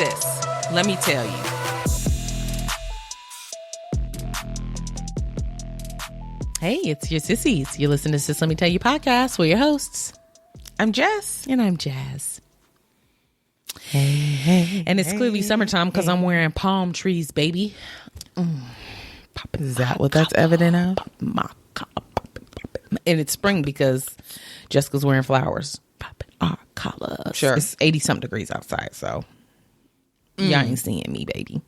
sis, let me tell you. Hey, it's your sissies. You listen to Sis Let Me Tell You podcast. We're your hosts. I'm Jess. And I'm Jazz. Hey, and it's clearly summertime because I'm wearing palm trees, baby. Is that what that's evident of? And it's spring because Jessica's wearing flowers. Popping our collars. Sure. It's 80-something degrees outside, so y'all ain't seeing me, baby.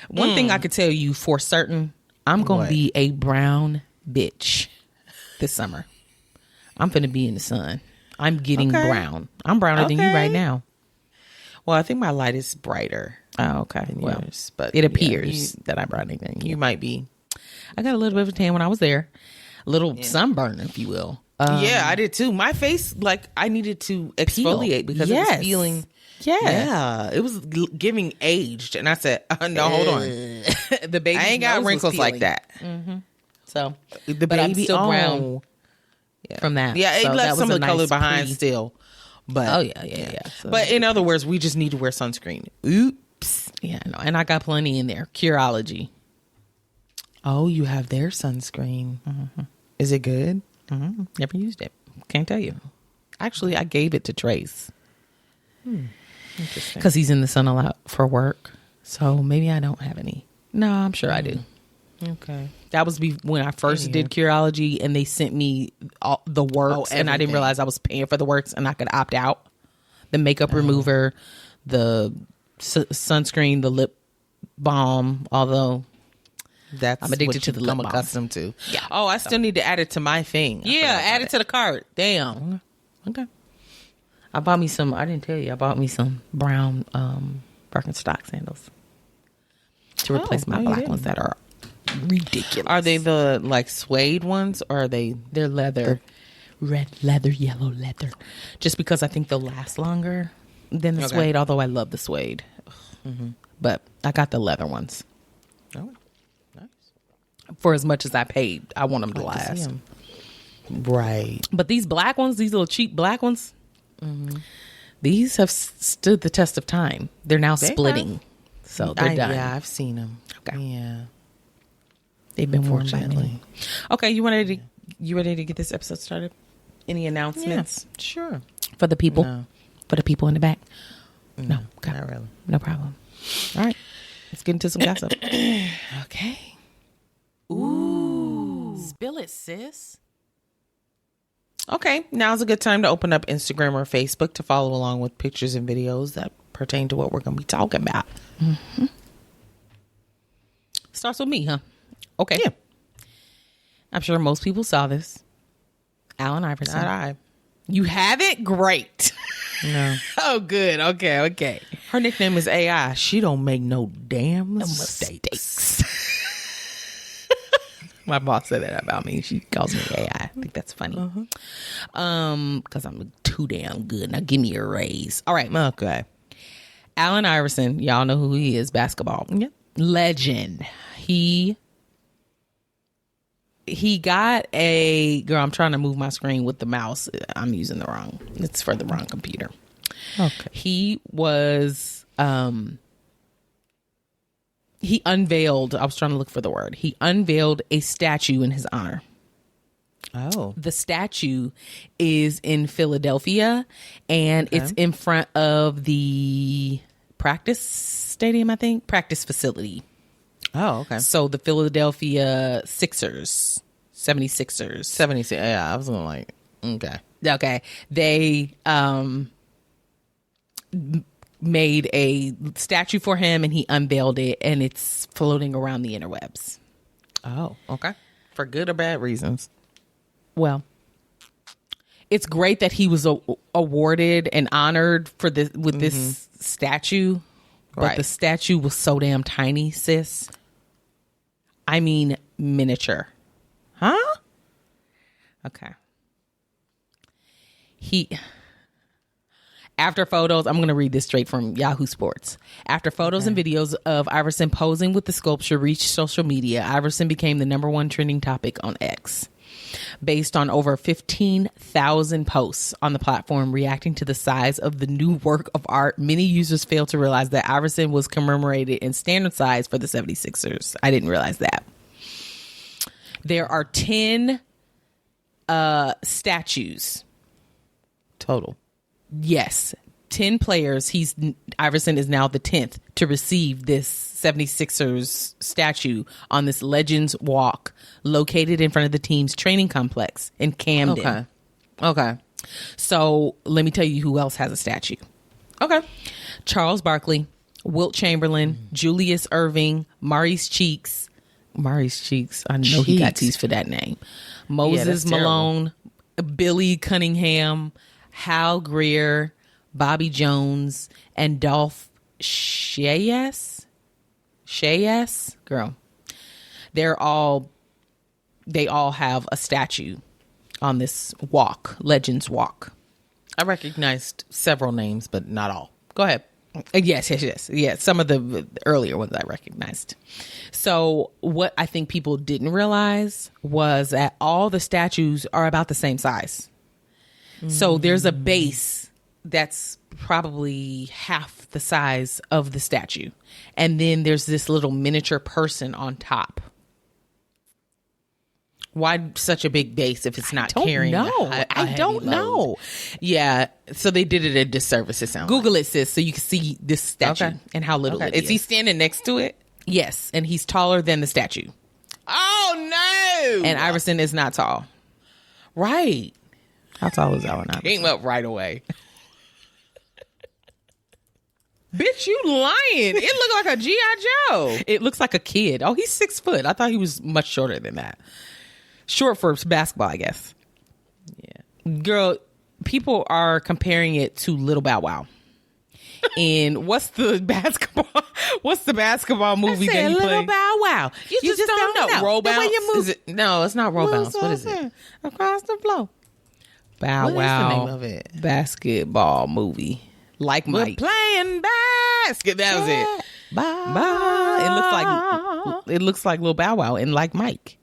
One thing I could tell you for certain, I'm going to be a brown bitch this summer. I'm finna be in the sun. I'm getting brown. I'm browner than you right now. Well, I think my light is brighter. Oh, okay. Than Well, yours, but it appears that I'm browner than you. You might be. I got a little bit of a tan when I was there. A little sunburn, if you will. Yeah, I did too. My face, like, I needed to exfoliate because it was feeling... Yeah, it was giving aged. And I said, no, hold on. The baby, I ain't got wrinkles like that. Mm-hmm. So, the but I'm baby still brown from that. Yeah, it so left some of the color behind still. But yeah. So, but in other words, we just need to wear sunscreen. Oops. Yeah, no, and I got plenty in there. Curology. Oh, you have their sunscreen. Mm-hmm. Is it good? Mm-hmm. Never used it. Can't tell you. Actually, I gave it to Trace. Interesting. Because he's in the sun a lot for work. So maybe I don't have any. No, I'm sure I do. Okay. That was when I first did Curology and they sent me all the works and I didn't realize I was paying for the works and I could opt out. The makeup remover, the sunscreen, the lip balm, although that's I'm addicted to the lip balm. Accustomed to. Yeah. Oh, I still need to add it to my thing. Add it to the cart. Damn. Okay. I bought me some, I didn't tell you, I bought me some brown Birkenstock sandals to replace my black ones that are ridiculous. Are they the like suede ones or are they? They're leather. Red leather, yellow leather. Just because I think they'll last longer than the suede, although I love the suede. Mm-hmm. But I got the leather ones. Oh, nice. For as much as I paid, I want them to last. Right. But these black ones, these little cheap black ones, these have stood the test of time. They're now splitting. So they're done. Yeah, I've seen them. Okay. Yeah. They've been worn by me. Okay, you ready to get this episode started? Any announcements? Yeah, sure. For the people? No. For the people in the back? No. Okay. Not really. No problem. All right. Let's get into some gossip. Okay. Ooh. Spill it, sis. Okay, now's a good time to open up Instagram or Facebook to follow along with pictures and videos that pertain to what we're going to be talking about. Mm-hmm. Starts with me, huh? Okay. Yeah. I'm sure most people saw this. Allen Iverson. Not I. You haven't? Great. No. Oh, good. Okay. Her nickname is AI. She don't make no damn mistakes. My boss said that about me. She calls me AI. I think that's funny. Because I'm too damn good. Now give me a raise. All right. Okay. Allen Iverson. Y'all know who he is. Basketball. Yep. Legend. He got a... Girl, I'm trying to move my screen with the mouse. I'm using it's for the wrong computer. Okay. He was... He unveiled, I was trying to look for the word. He unveiled a statue in his honor. Oh. The statue is in Philadelphia and it's in front of the practice stadium, I think. Practice facility. Oh, okay. So the Philadelphia 76ers. 76. Yeah, I was going like, okay. Okay. They made a statue for him and he unveiled it and it's floating around the interwebs. Oh, okay. For good or bad reasons. Well, it's great that he was awarded and honored for this with this statue, but the statue was so damn tiny, sis. I mean, miniature. Huh? Okay. After photos, I'm going to read this straight from Yahoo Sports. After photos and videos of Iverson posing with the sculpture reached social media, Iverson became the #1 trending topic on X. based on over 15,000 posts on the platform reacting to the size of the new work of art. Many users failed to realize that Iverson was commemorated in standard size for the 76ers. I didn't realize that. There are 10 statues total. Yes, 10 players. Iverson is now the 10th to receive this 76ers statue on this Legends Walk located in front of the team's training complex in Camden. Okay. So let me tell you who else has a statue. Okay. Charles Barkley, Wilt Chamberlain, Julius Erving, Maurice Cheeks. I know he got teased for that name. Moses Malone, Billy Cunningham, Hal Greer, Bobby Jones, and Dolph Shayes. Girl. They all have a statue on this walk, Legends Walk. I recognized several names, but not all. Go ahead. Yes. Yeah, some of the earlier ones I recognized. So what I think people didn't realize was that all the statues are about the same size. So there's a base that's probably half the size of the statue. And then there's this little miniature person on top. Why such a big base if it's not carrying? I don't know. Yeah, so they did it a disservice. It sounds. Google it, sis, so you can see this statue and how little it is. Is he standing next to it? Yes, and he's taller than the statue. Oh no! And Iverson is not tall. Right. How tall is Allen Iverson? Came up right away. Bitch, you lying. It looked like a G.I. Joe. It looks like a kid. Oh, he's 6 foot. I thought he was much shorter than that. Short for basketball, I guess. Yeah. Girl, people are comparing it to Little Bow Wow. And what's the basketball movie that he Little played? Bow Wow. You just don't know. Roll bounce? No, it's not roll bounce. What is it? Across the floor. Bow Wow. What is the name of it? Basketball movie. Like Mike. We're playing basket. That was it. Bye. It looks like Lil Bow Wow and Like Mike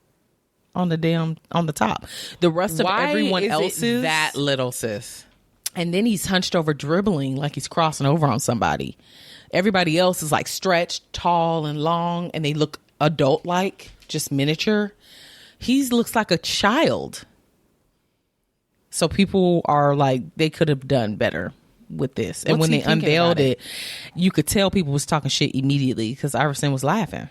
on the top. The rest of everyone else is that little, sis. And then he's hunched over dribbling like he's crossing over on somebody. Everybody else is like stretched, tall and long, and they look adult-like, just miniature. He looks like a child. So people are like, they could have done better with this. And when they unveiled it, you could tell people was talking shit immediately because Iverson was laughing.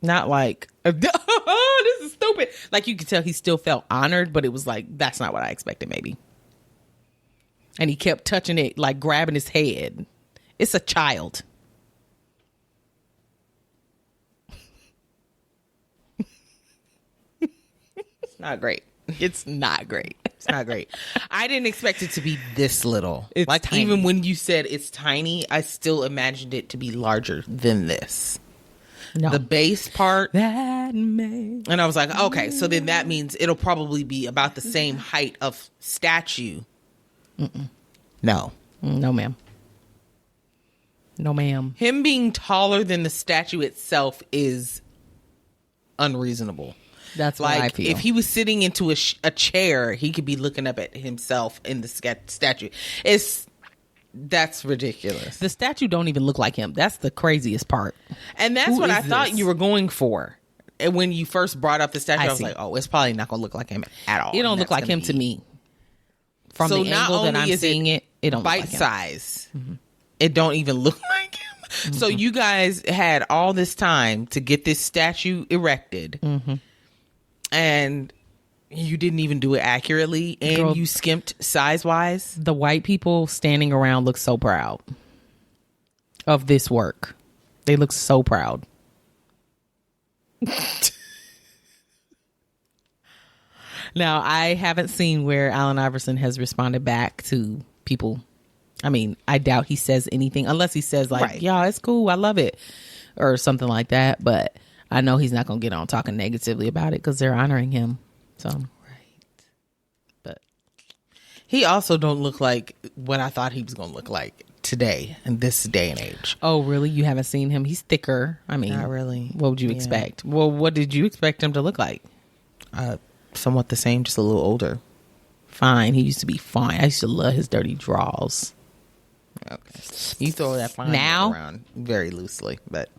Not like, oh, this is stupid. Like you could tell he still felt honored, but it was like, that's not what I expected maybe. And he kept touching it, like grabbing his head. It's a child. It's not great. It's not great. It's not great. I didn't expect it to be this little. It's like tiny. Even when you said it's tiny, I still imagined it to be larger than this. No. The base part. That man. And I was like, okay, so then that means it'll probably be about the same height of statue. No. No, ma'am. No, ma'am. Him being taller than the statue itself is unreasonable. That's what I feel. If he was sitting into a chair, he could be looking up at himself in the statue. That's ridiculous. The statue don't even look like him. That's the craziest part. And that's what I thought you were going for. And when you first brought up the statue, I was like, oh, it's probably not going to look like him at all. It don't look like him to me. From the angle that I'm seeing it don't bite look like size. Mm-hmm. It don't even look like him. Mm-hmm. So you guys had all this time to get this statue erected. Mm-hmm. And you didn't even do it accurately, and girl, you skimped size-wise. The white people standing around look so proud of this work. They look so proud. Now, I haven't seen where Allen Iverson has responded back to people. I mean, I doubt he says anything, unless he says like, right. Yeah, it's cool, I love it, or something like that. But I know he's not going to get on talking negatively about it because they're honoring him. So, right. But he also don't look like what I thought he was going to look like today in this day and age. Oh, really? You haven't seen him? He's thicker. I mean, Not really. What would you expect? Well, what did you expect him to look like? Somewhat the same, just a little older. Fine. He used to be fine. I used to love his dirty draws. Okay. You throw that fine now around very loosely, but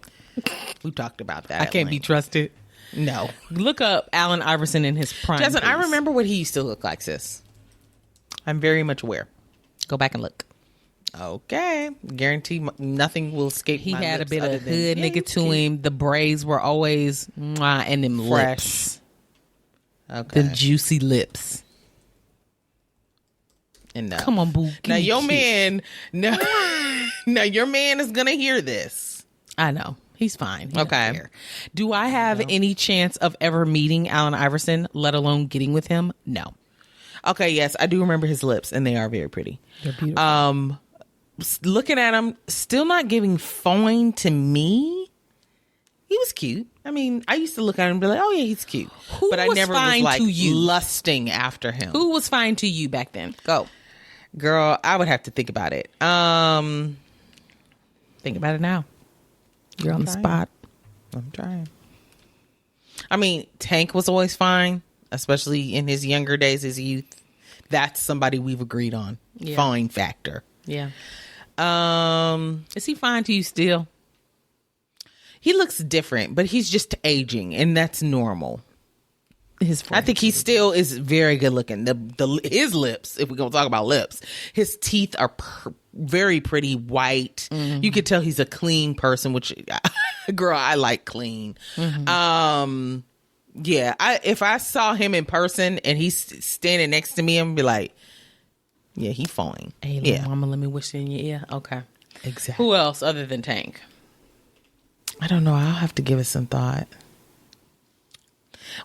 we talked about that. I can't be trusted. No. Look up Allen Iverson in his prime. Jasmine, I remember what he used to look like, sis. I'm very much aware. Go back and look. Okay. Guarantee nothing will escape He my had a lips bit other of than hood nigga to him. The braids were always mwah, and them fresh. lips. Okay. The juicy lips. And come on, boo. Now your man, now your man is gonna hear this. I know. He's fine. He okay. Do I have any chance of ever meeting Allen Iverson, let alone getting with him? No. Okay, yes, I do remember his lips, and they are very pretty. They're beautiful. Looking at him, still not giving fine to me. He was cute. I mean, I used to look at him and be like, "Oh yeah, he's cute," but I never was like lusting after him. Who was fine to you back then? Go, girl. I would have to think about it. Think about it now. You're on the spot. I'm trying. I mean, Tank was always fine, especially in his younger days, his youth. That's somebody we've agreed on. Yeah. Fine factor. Yeah. Is he fine to you still? He looks different, but he's just aging, and that's normal. I think he still is very good looking. His lips, if we're gonna talk about lips, his teeth are very pretty white. Mm-hmm. You could tell he's a clean person, which, girl, I like clean. Mm-hmm. Yeah, if I saw him in person and he's standing next to me, I'm gonna be like, yeah, he fine. Hey, yeah, mama, let me whisper in your ear. Okay, exactly. Who else other than Tank? I don't know. I'll have to give it some thought.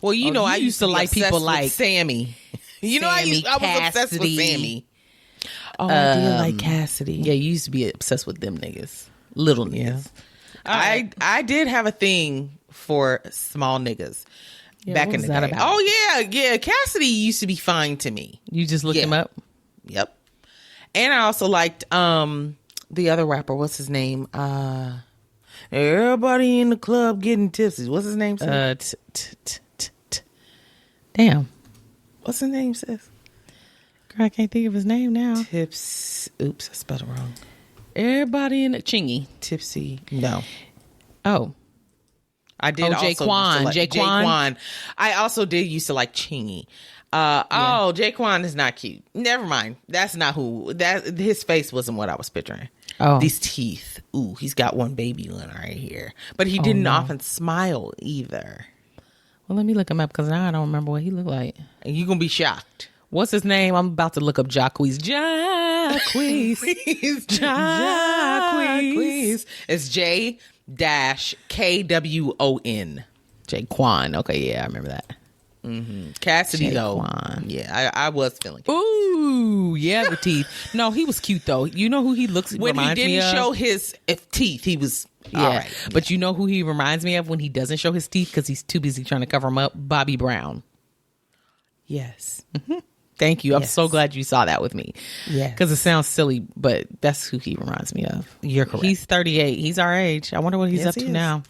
Well, you know, I used to like people like Sammy. You know, I was obsessed with Sammy. Oh, I did like Cassidy. Yeah, you used to be obsessed with them niggas. Little niggas. Yeah. I did have a thing for small niggas back in the day. About? Oh, yeah. Cassidy used to be fine to me. You just looked him up? Yep. And I also liked the other rapper. What's his name? Everybody in the club getting tipsy. What's his name? Damn. What's his name, sis? Girl, I can't think of his name now. Tips. Oops, I spelled it wrong. Everybody in the Chingy. Tipsy. No. Oh. I did also Jaquan. I also did used to like Chingy. Jaquan is not cute. Never mind. That's not who. His face wasn't what I was picturing. Oh. These teeth. Ooh, he's got one baby one right here. But he didn't often smile either. Well, let me look him up because now I don't remember what he looked like. And you're going to be shocked. What's his name? I'm about to look up Jacquees. Jacquees. It's J-KWON. Jaquan. Okay, yeah, I remember that. Mm-hmm. Cassidy, though. Yeah, I was feeling cute. Ooh, yeah, the teeth. No, he was cute, though. You know who he looks when he didn't show his teeth, he was... Yeah, all right. But you know who he reminds me of when he doesn't show his teeth because he's too busy trying to cover them up? Bobby Brown. Yes. Mm-hmm. Thank you. I'm so glad you saw that with me. Yeah. Because it sounds silly, but that's who he reminds me of. You're correct. He's 38. He's our age. I wonder what he's up to now.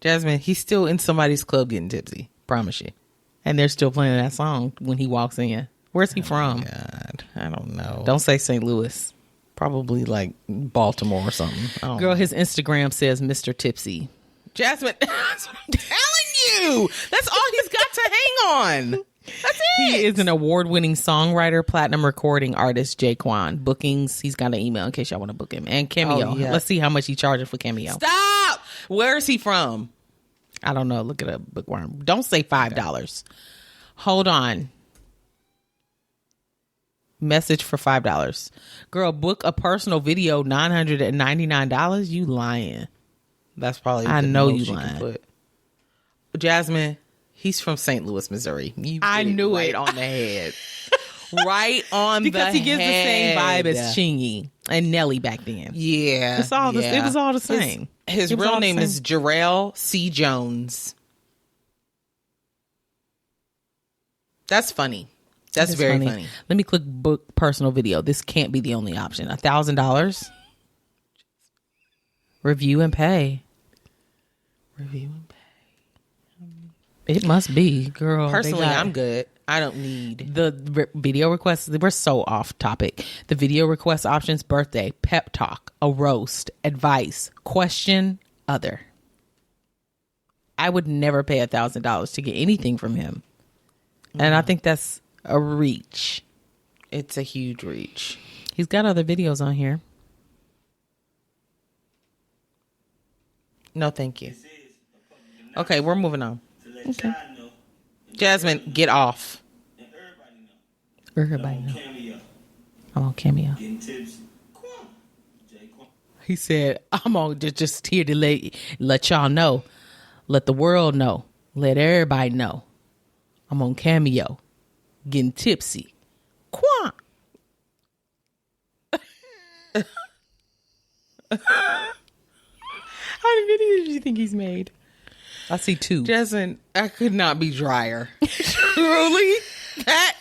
Jasmine, he's still in somebody's club getting tipsy. Promise you. And they're still playing that song when he walks in. Where's he from? God, I don't know. Don't say St. Louis. Probably like Baltimore or something. Girl, his Instagram says Mr. Tipsy. Jasmine, that's what I'm telling you. That's all he's got to hang on. That's it. He is an award-winning songwriter, platinum recording artist, Jaquan. Bookings, he's got an email in case y'all want to book him. And Cameo. Oh, yeah. Let's see how much he charges for Cameo. Stop! Where is he from? I don't know. Look it up, Bookworm. Don't say $5. Okay. Hold on. Message for $5. Girl, book a personal video, $999. You lying. That's probably I know you lying. Jasmine, he's from St. Louis, Missouri. I knew it. Right on the head. Right on because the he gives head. the same vibe as Chingy and Nelly back then. Yeah. It was all the same. His real name is Jarrell C. Jones. That's funny. That's very funny. Let me click book personal video. This can't be the only option. $1,000. Review and pay. Review and pay. It must be, girl. Personally, I'm good. I don't need the video requests. We're so off topic. The video request options: birthday, pep talk, a roast, advice, question, other. I would never pay $1,000 to get anything from him, and I think that's a reach. It's a huge reach. He's got other videos on here. No, thank you. Okay, we're moving on. Okay. Jasmine, get off. Everybody know. I'm on Cameo. He said, I'm on just here to let y'all know. Let the world know. Let everybody know. I'm on Cameo. Getting tipsy. Quant. How many videos do you think he's made? I see 2. Jasmine, I could not be drier. Truly, that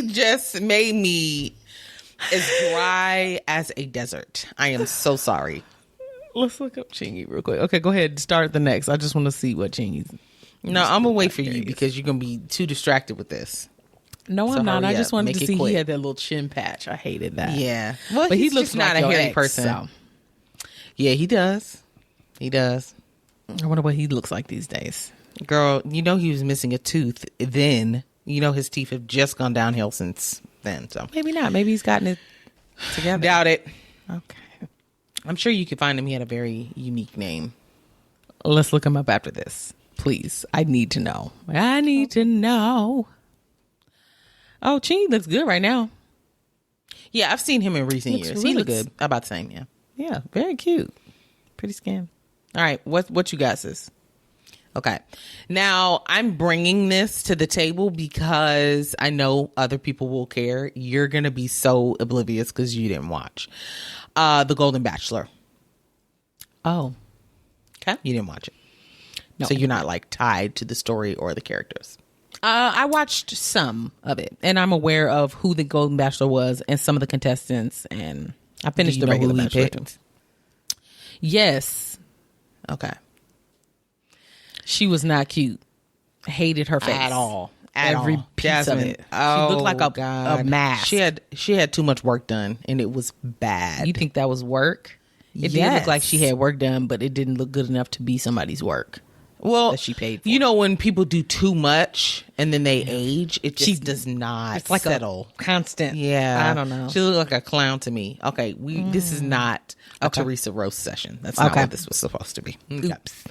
just made me as dry as a desert. I am so sorry. Let's look up Chingy real quick. Okay, go ahead. Start the next. I just want to see what Chingy's. No, I'm going to wait for you because you're going to be too distracted with this. No, I'm not. I just wanted to see quick. He had that little chin patch. I hated that. Yeah. Well, but he looks not like a hairy ex, person. So. Yeah, he does. He does. I wonder what he looks like these days. Girl, you know he was missing a tooth then. You know his teeth have just gone downhill since then. So maybe not. Maybe he's gotten it together. Doubt it. Okay. I'm sure you could find him. He had a very unique name. Let's look him up after this. Please. I need to know. I need to know. Oh, Chingy looks good right now. Yeah, I've seen him in recent years. Really he looks good. About the same, yeah. Yeah, very cute. Pretty skin. All right, what you got, sis? Okay. Now, I'm bringing this to the table because I know other people will care. You're going to be so oblivious because you didn't watch The Golden Bachelor. Oh. Okay. You didn't watch it. No. So you're not like tied to the story or the characters. I watched some of it, and I'm aware of who the Golden Bachelor was and some of the contestants, and I finished the regular Bachelor too. Yes. Okay. She was not cute. Hated her face at all. Every piece Jasmine, of it. Oh, she looked like a mask. She had too much work done, and it was bad. You think that was work? It did look like she had work done, but it didn't look good enough to be somebody's work. Well, that she paid for. You know, when people do too much and then they age, it just does not it's like settle. A constant. Yeah. I don't know. She looked like a clown to me. Okay, this is not a Teresa roast session. That's not what this was supposed to be. Okay. Oops.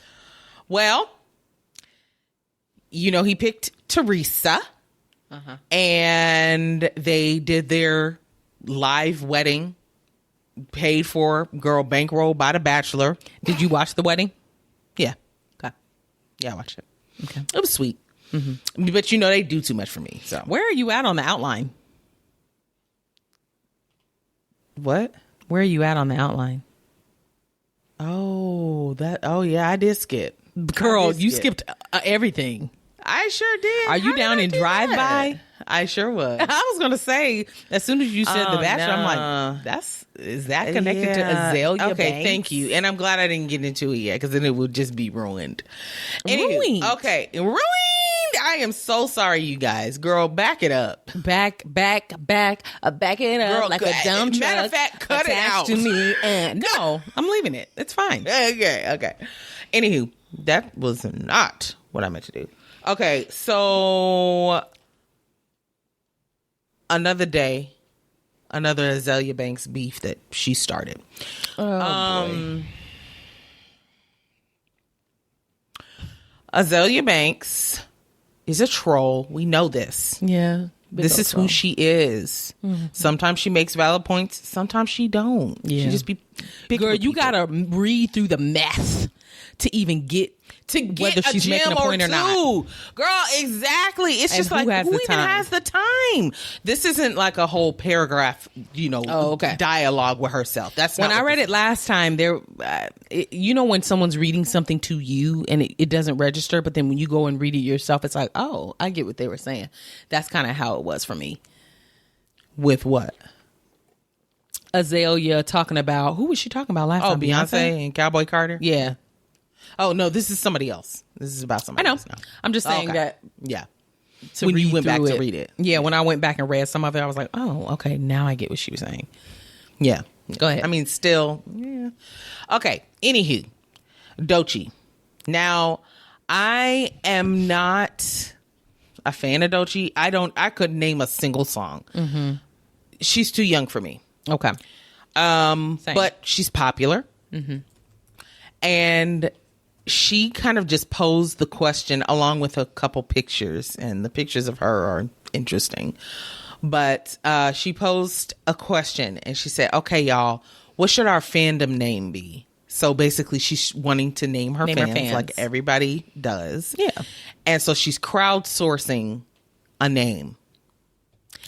Well, you know, he picked Teresa, and they did their live wedding, paid for, girl, bankroll by The Bachelor. Did you watch the wedding? Yeah. Okay. Yeah, I watched it. Okay. It was sweet. Mm-hmm. But you know, they do too much for me. So where are you at on the outline? What? Where are you at on the outline? Oh, yeah, I did skip. Girl, you skipped everything. I sure did. Are you down in drive-by? I sure was. I was going to say, as soon as you said The Bachelor, I'm like, is that connected to Azealia Okay, Banks? thank you. And I'm glad I didn't get into it yet, because then it would just be ruined. Ruined? Okay, ruined? I am so sorry, you guys. Girl, back it up. Back it up. Girl, like a dumb truck. Matter of fact, cut it out. To me. And no, I'm leaving it. It's fine. Okay. Anywho, that was not what I meant to do. Okay, so another day, another Azealia Banks beef that she started. Boy. Azealia Banks is a troll. We know this. Yeah. This is who she is. Mm-hmm. Sometimes she makes valid points. Sometimes she don't. Yeah. She just be girl, you gotta read through the mess to even get whether she's making a point or not. Girl, exactly. It's just like, who even has the time? This isn't like a whole paragraph, dialogue with herself. That's not when I read it last time. You know, when someone's reading something to you and it doesn't register, but then when you go and read it yourself, it's like, oh, I get what they were saying. That's kind of how it was for me. With what? Azealia talking about, who was she talking about last time? Beyonce and Cowboy Carter? Yeah. Oh, no, this is somebody else. This is about somebody else now. I'm just saying that. Yeah. When you went back to read it. Yeah, when I went back and read some of it, I was like, oh, okay, now I get what she was saying. Yeah. Go ahead. I mean, still, yeah. Okay, anywho, Doechii. Now, I am not a fan of Doechii. I couldn't name a single song. Mm-hmm. She's too young for me. Okay. But she's popular. Mm-hmm. And she kind of just posed the question along with a couple pictures, and the pictures of her are interesting. But she posed a question, and she said, okay, y'all, what should our fandom name be? So basically, she's wanting to name her fans like everybody does. Yeah. And so she's crowdsourcing a name.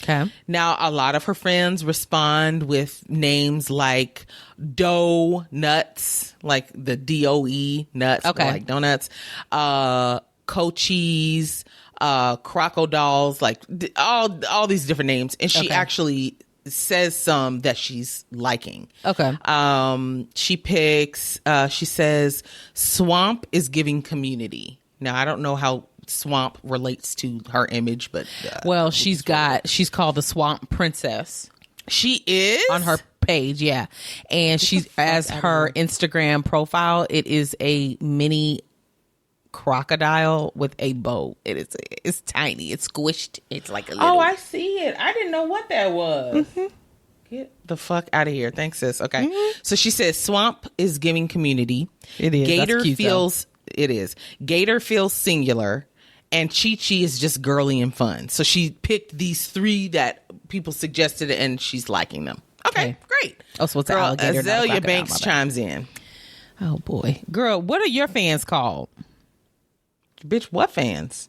Okay. Now, a lot of her friends respond with names like Doe Nuts, like the DOE nuts, like donuts, Coachies, Crocodiles, like all these different names. And she actually says some that she's liking. Okay. She picks, she says, Swamp is giving community. Now, I don't know how Swamp relates to her image, but well, she's called the Swamp Princess. She is on her page, yeah, and she's as her Instagram profile. It is a mini crocodile with a bow. It's tiny. It's squished. It's like a little. Oh, I see it. I didn't know what that was. Mm-hmm. Get the fuck out of here. Thanks, sis. Okay, so she says Swamp is giving community. It is. Gator That's cute, feels. Though. It is. Gator feels singular. And Chi-Chi is just girly and fun. So she picked these three that people suggested, and she's liking them. Okay. Great. Oh, so it's an alligator. Azealia Banks chimes in. Oh, boy. Girl, what are your fans called? Bitch, what fans?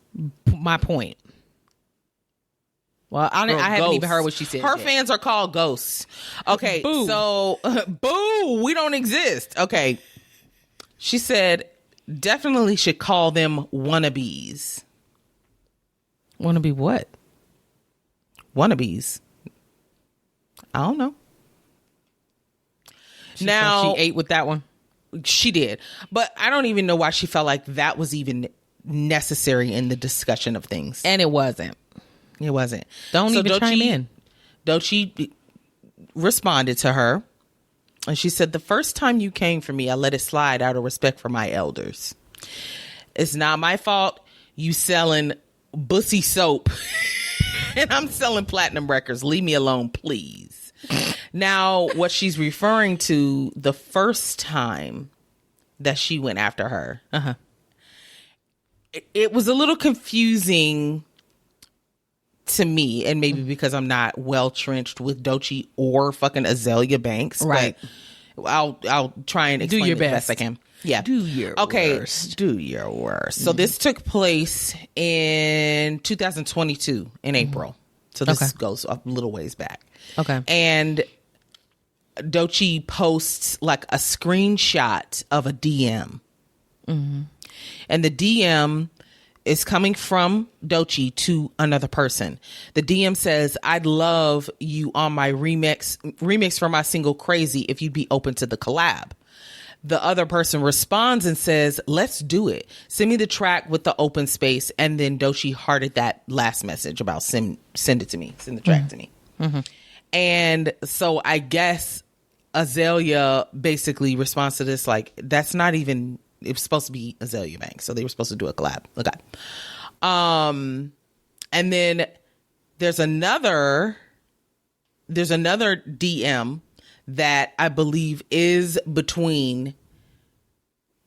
My point. Well, I haven't even heard what she said. Her fans are called ghosts. Okay, boo. So, boo, we don't exist. Okay. She said, definitely should call them wannabes. Wannabe what? Wannabes. I don't know. She ate with that one. She did. But I don't even know why she felt like that was even necessary in the discussion of things. And it wasn't. It wasn't. Don't even chime in. Doechii responded to her. And she said, the first time you came for me, I let it slide out of respect for my elders. It's not my fault you selling bussy soap and I'm selling platinum records. Leave me alone, please. Now, what she's referring to, the first time that she went after her, it was a little confusing to me, and maybe because I'm not well trenched with Doechii or fucking Azealia Banks, right? But I'll try and explain it the best I can. Yeah, do your worst. Do your worst. So this took place in 2022 in April. So this goes a little ways back. Okay, and Doechii posts like a screenshot of a DM, and the DM is coming from Doechii to another person. The DM says, I'd love you on my remix for my single Crazy if you'd be open to the collab. The other person responds and says, let's do it. Send me the track with the open space. And then Doechii hearted that last message about send it to me. Send the track to me. Mm-hmm. And so I guess Azealia basically responds to this like, that's not even... It was supposed to be Azealia Banks, so they were supposed to do a collab. Okay. And then there's another DM that I believe is between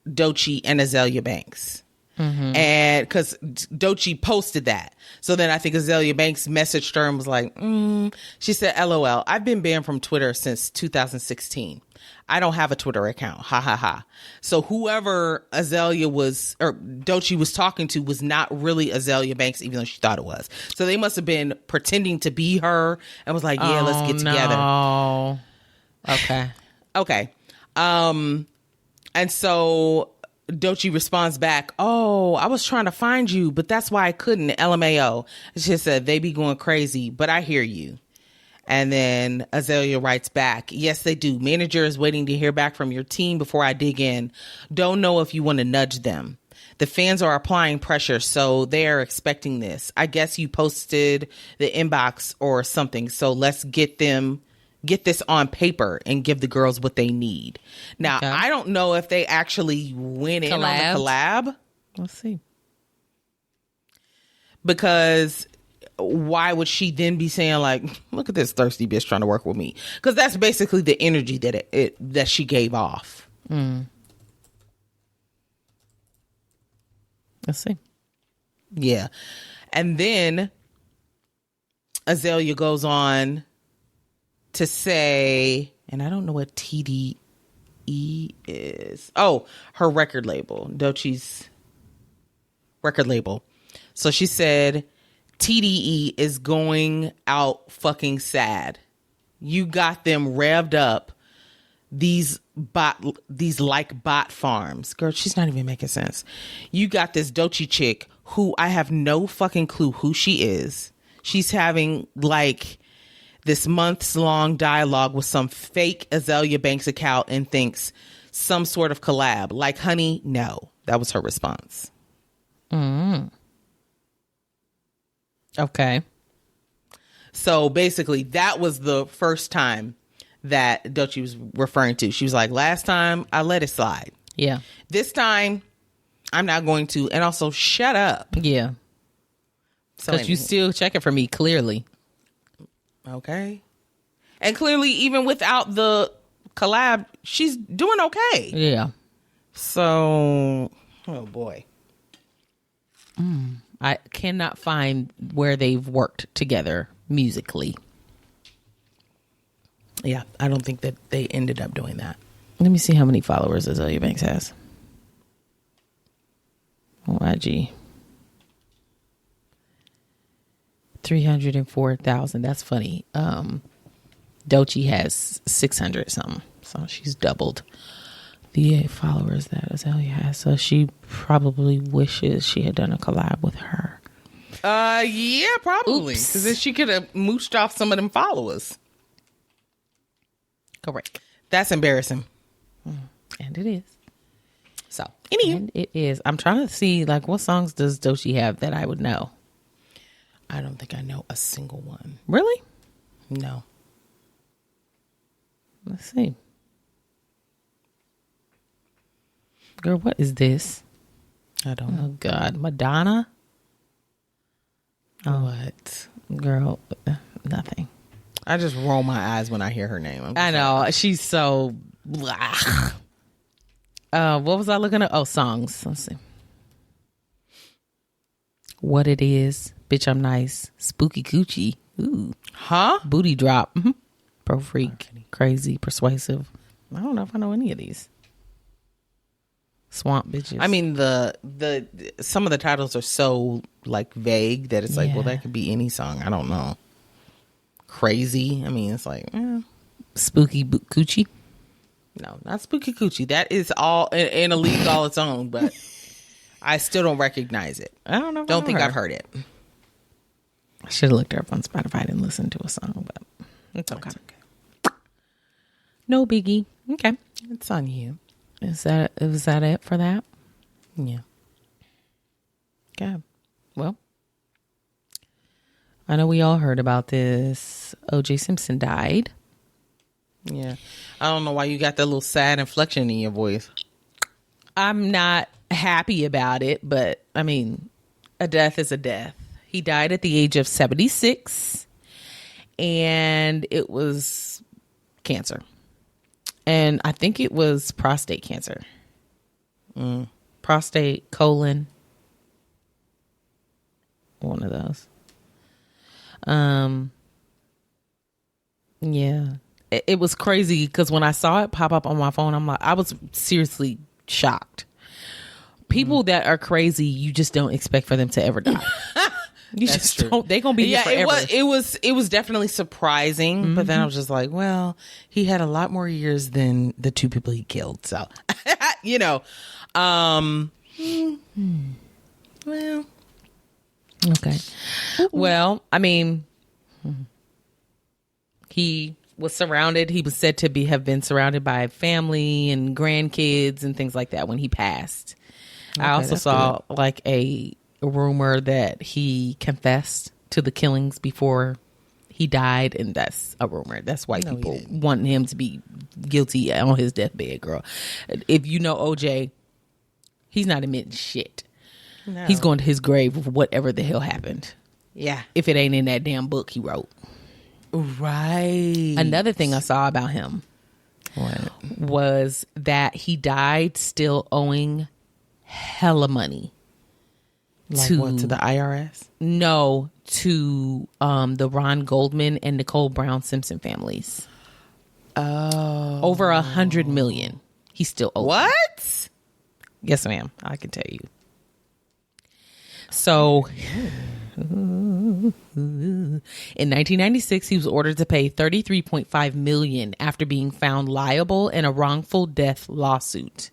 Doechii and Azealia Banks. And because Doechii posted that. So then I think Azealia Banks messaged her and was like, she said, LOL, I've been banned from Twitter since 2016. I don't have a Twitter account. Ha ha ha. So whoever Azealia was, or Doechii was talking to was not really Azealia Banks, even though she thought it was. So they must have been pretending to be her and was like, yeah, let's get together. Oh, okay. Okay. And so Doechii responds back, oh, I was trying to find you, but that's why I couldn't. LMAO. She said, they be going crazy, but I hear you. And then Azealia writes back, yes, they do. Manager is waiting to hear back from your team before I dig in. Don't know if you want to nudge them. The fans are applying pressure, so they are expecting this. I guess you posted the inbox or something, so let's get this on paper and give the girls what they need. Now, okay. I don't know if they actually went in on the collab. Let's see. Because why would she then be saying like, look at this thirsty bitch trying to work with me? Because that's basically the energy that she gave off. Let's see. Yeah. And then Azealia goes on to say, and I don't know what TDE is. Oh, her record label, Doechii's record label. So she said, TDE is going out fucking sad. You got them revved up. These bot farms. Girl, she's not even making sense. You got this Doechii chick who I have no fucking clue who she is. She's having like this months-long dialogue with some fake Azealia Banks account and thinks some sort of collab. Like, honey, no. That was her response. Okay. So basically, that was the first time that Doechii was referring to. She was like, last time I let it slide. Yeah. This time I'm not going to. And also, shut up. Yeah. Because you still checking for me, clearly. Okay. And clearly, even without the collab, she's doing okay. Yeah. So, oh boy. I cannot find where they've worked together musically. Yeah, I don't think that they ended up doing that. Let me see how many followers Azealia Banks has. IG. 304,000. That's funny. Doechii has 600 something. So she's doubled the followers that Azealia has. So she probably wishes she had done a collab with her. Yeah, probably. Because then she could have mooshed off some of them followers. Correct. That's embarrassing. And it is. So, anywho. And it is. I'm trying to see, like, what songs does Doechii have that I would know? I don't think I know a single one. Really? No. Let's see. Girl, what is this? I don't know. Oh, God. Madonna? What? Girl, nothing. I just roll my eyes when I hear her name. I know. Like, she's so... Blah. What was I looking at? Oh, songs. Let's see. What It Is. Bitch, I'm Nice. Spooky Coochie. Ooh. Huh? Booty Drop. Mm-hmm. Pro Freak. Crazy. Persuasive. I don't know if I know any of these. Swamp Bitches. I mean, the some of the titles are so like vague that it's like, well, that could be any song. I don't know. Crazy. I mean, it's like Spooky Coochie. No, not Spooky Coochie. That is all in a league all its own, but I still don't recognize it. I don't know. Don't think I've heard it. I should have looked her up on Spotify and listened to a song, but it's okay. No biggie. Okay. It's on you. Was that it for that? Yeah. Okay. Well, I know we all heard about this. O.J. Simpson died. Yeah. I don't know why you got that little sad inflection in your voice. I'm not happy about it, but I mean, a death is a death. He died at the age of 76, and it was cancer. And I think it was prostate cancer. Prostate, colon. One of those. Yeah. It was crazy because when I saw it pop up on my phone, I was seriously shocked. People that are crazy, you just don't expect for them to ever die. You That's just true. don't. They gonna be here forever. It was definitely surprising, but then I was just like, well, he had a lot more years than the two people he killed. So, you know, well, okay. Well, I mean, He was said to have been surrounded by family and grandkids and things like that when he passed. I also saw like a rumor that he confessed to the killings before he died, and that's a rumor. That's white people wanting him to be guilty on his deathbed, girl. If you know OJ, he's not admitting shit. No. He's going to his grave with whatever the hell happened. Yeah. If it ain't in that damn book he wrote. Right. Another thing I saw about him was that he died still owing hella money. Like what, to the IRS? No, to the Ron Goldman and Nicole Brown Simpson families. Oh. Over $100 million. He still owes. What? Yes, ma'am. I can tell you. So, in 1996, he was ordered to pay $33.5 million after being found liable in a wrongful death lawsuit.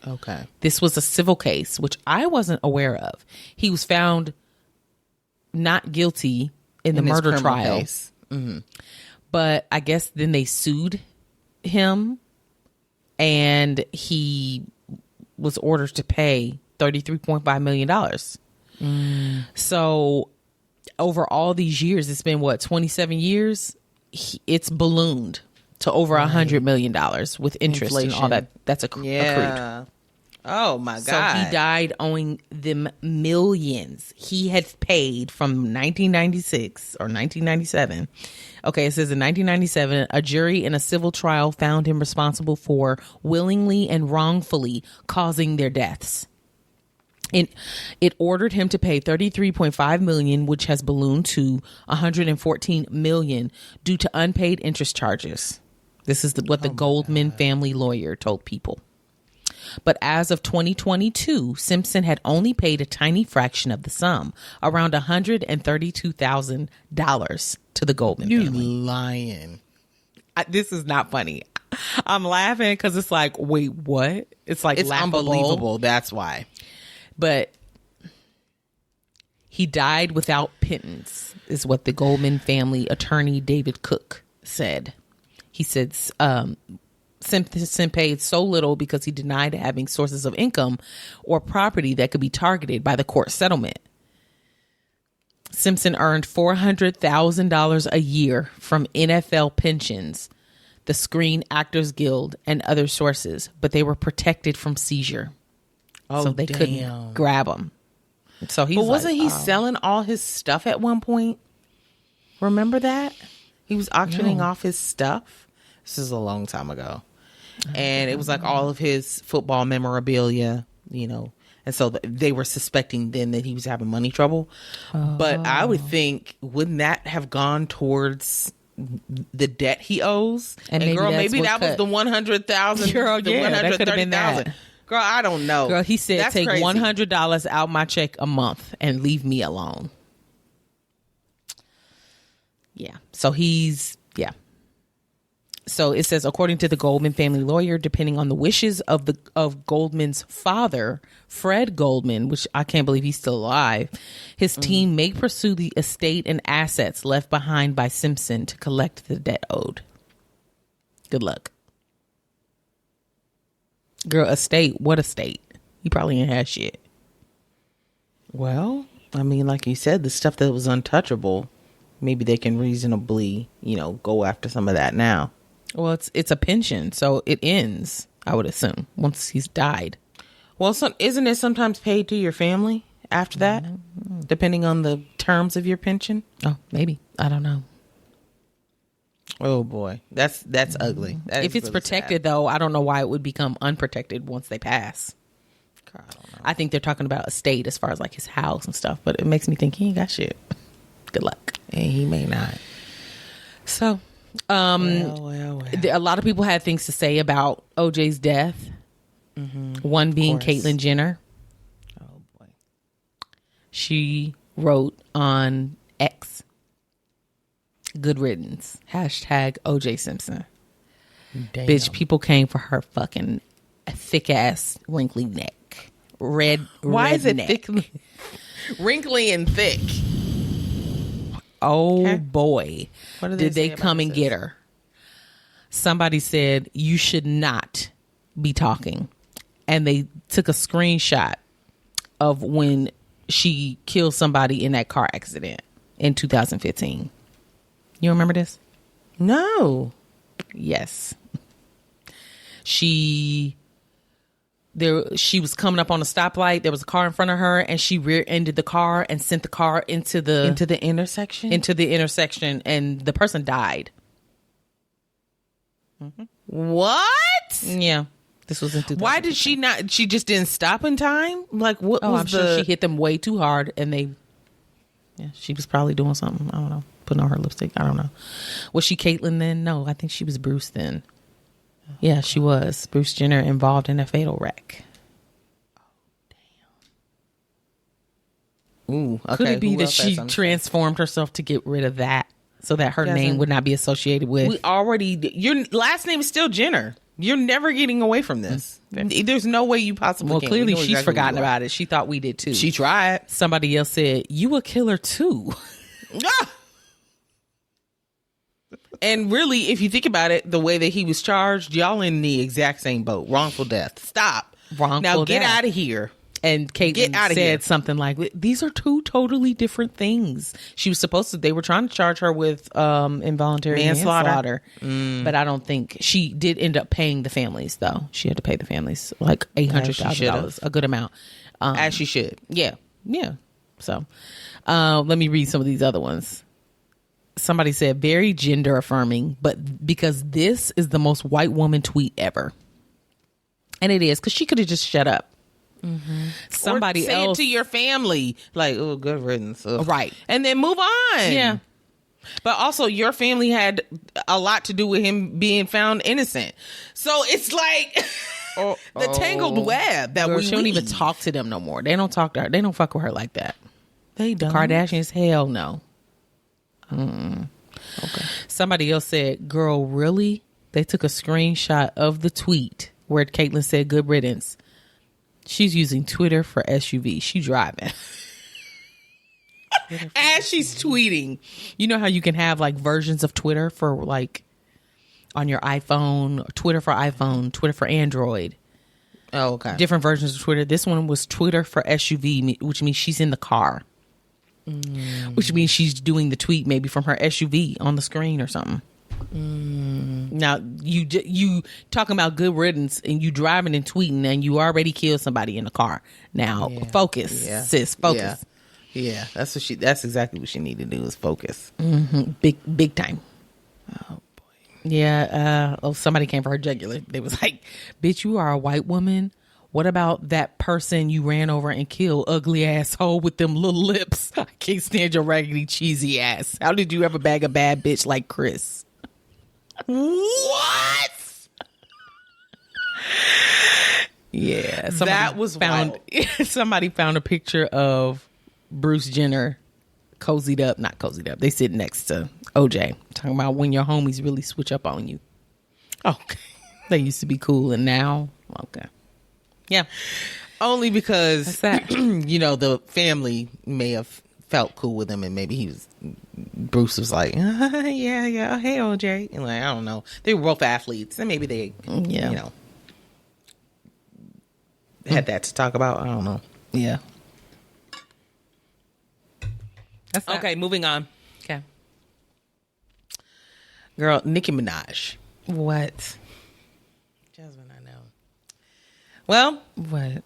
Okay. This was a civil case, which I wasn't aware of. He was found not guilty in the murder trial. Mm-hmm. But I guess then they sued him, and he was ordered to pay $33.5 million. So over all these years, it's been 27 years, it's ballooned to over $100 million with interest. Inflation. And all that. That's accrued. Oh my God. So he died owing them millions. He had paid from 1996 or 1997. Okay, it says in 1997, a jury in a civil trial found him responsible for willingly and wrongfully causing their deaths. It ordered him to pay $33.5 million, which has ballooned to $114 million due to unpaid interest charges. This is what the Goldman family lawyer told People. But as of 2022, Simpson had only paid a tiny fraction of the sum, around $132,000 to the Goldman family. You lying. This is not funny. I'm laughing because it's like, wait, what? It's like it's laughable. Unbelievable. That's why. But he died without pittance, is what the Goldman family attorney David Cook said. He said Simpson paid so little because he denied having sources of income or property that could be targeted by the court settlement. Simpson earned $400,000 a year from NFL pensions, the Screen Actors Guild, and other sources, but they were protected from seizure. So they couldn't grab him. So But wasn't he selling all his stuff at one point? Remember that? He was auctioning off his stuff. This is a long time ago. And it was like all of his football memorabilia, you know. And so they were suspecting then that he was having money trouble. But I would think, wouldn't that have gone towards the debt he owes? And girl, maybe that was the 100,000. Girl, yeah, that could have been that. Girl, I don't know. Girl, he said, that's take crazy. $100 out my check a month and leave me alone. Yeah. So So it says, according to the Goldman family lawyer, depending on the wishes of Goldman's father, Fred Goldman, which I can't believe he's still alive, his team may pursue the estate and assets left behind by Simpson to collect the debt owed. Good luck. Girl, estate? What estate? He probably ain't had shit. Well, I mean, like you said, the stuff that was untouchable, maybe they can reasonably, go after some of that now. Well, it's a pension, so it ends, I would assume, once he's died. Well, isn't it sometimes paid to your family after that, depending on the terms of your pension? Oh, maybe. I don't know. Oh boy, that's ugly. That if it's really protected, though, I don't know why it would become unprotected once they pass. God, I don't know. I think they're talking about estate as far as like his house and stuff, but it makes me think he ain't got shit. Good luck. And he may not. So, well. A lot of people had things to say about OJ's death. Mm-hmm. One being Caitlyn Jenner. Oh boy. She wrote on X, "Good riddance. #OJ Simpson." Damn. Bitch, people came for her fucking thick ass wrinkly neck. Why is it thick? Wrinkly and thick. Oh boy, What did they come and get her? Somebody said you should not be talking, and they took a screenshot of when she killed somebody in that car accident in 2015. You remember this? No. Yes. She was coming up on a stoplight. There was a car in front of her, and she rear-ended the car and sent the car into the intersection. And the person died. Mm-hmm. What? Yeah, this was in 2015. Why did she not? She just didn't stop in time. Like what? I'm sure she hit them way too hard, and she was probably doing something. I don't know, putting on her lipstick. I don't know. Was she Caitlyn then? No, I think she was Bruce then. Yeah, she was. Bruce Jenner involved in a fatal wreck. Oh, damn. Ooh, okay. Could it be that she transformed herself to get rid of that so that her name would not be associated with... Your last name is still Jenner. You're never getting away from this. There's no way you possibly can. Well, clearly she's forgotten about it. She thought we did too. She tried. Somebody else said, you a killer too. Ah! And really, if you think about it, the way that he was charged, y'all in the exact same boat. Wrongful death. Stop. Now get out of here. And Caitlyn said something like, these are two totally different things. She was they were trying to charge her with involuntary manslaughter. But I don't think she did end up paying the families, though. She had to pay the families like $800,000, a good amount. As she should. Yeah. Yeah. So let me read some of these other ones. Somebody said very gender affirming, but because this is the most white woman tweet ever. And it is, because she could have just shut up. Mm-hmm. Somebody say else it to your family, like, oh, good riddance. Ugh. Right. And then move on. Yeah. But also your family had a lot to do with him being found innocent. So it's like the tangled web that she don't even talk to them no more. They don't talk to her. They don't fuck with her like that. They don't. Kardashians, hell no. Okay. Somebody else said, girl, really? They took a screenshot of the tweet where Caitlyn said good riddance. She's using Twitter for SUV. She driving. As she's tweeting. You know how you can have like versions of Twitter for like on your iPhone, Twitter for iPhone, Twitter for Android. Oh, okay. Different versions of Twitter. This one was Twitter for SUV, which means she's in the car. Which means she's doing the tweet maybe from her SUV on the screen or something. Now you talking about good riddance and you driving and tweeting and you already killed somebody in the car. Now focus, sis, focus. Yeah, that's exactly what she needed to do is focus. Big time. Oh boy. Yeah. Somebody came for her jugular. They was like, "Bitch, you are a white woman. What about that person you ran over and killed, ugly asshole with them little lips? I can't stand your raggedy cheesy ass. How did you ever bag a bad bitch like Chris?" What? Yeah, that was found. Somebody found a picture of Bruce Jenner not cozied up. They sit next to OJ, talking about when your homies really switch up on you. Okay, they used to be cool, and now okay. Yeah, only because that. The family may have felt cool with him, and maybe Bruce was like, yeah, hey OJ, and like I don't know, they were both athletes, and maybe they, had that to talk about. I don't know. Yeah. That's that. Okay, moving on. Okay, girl, Nicki Minaj. What? Jasmine, I know. Well, what?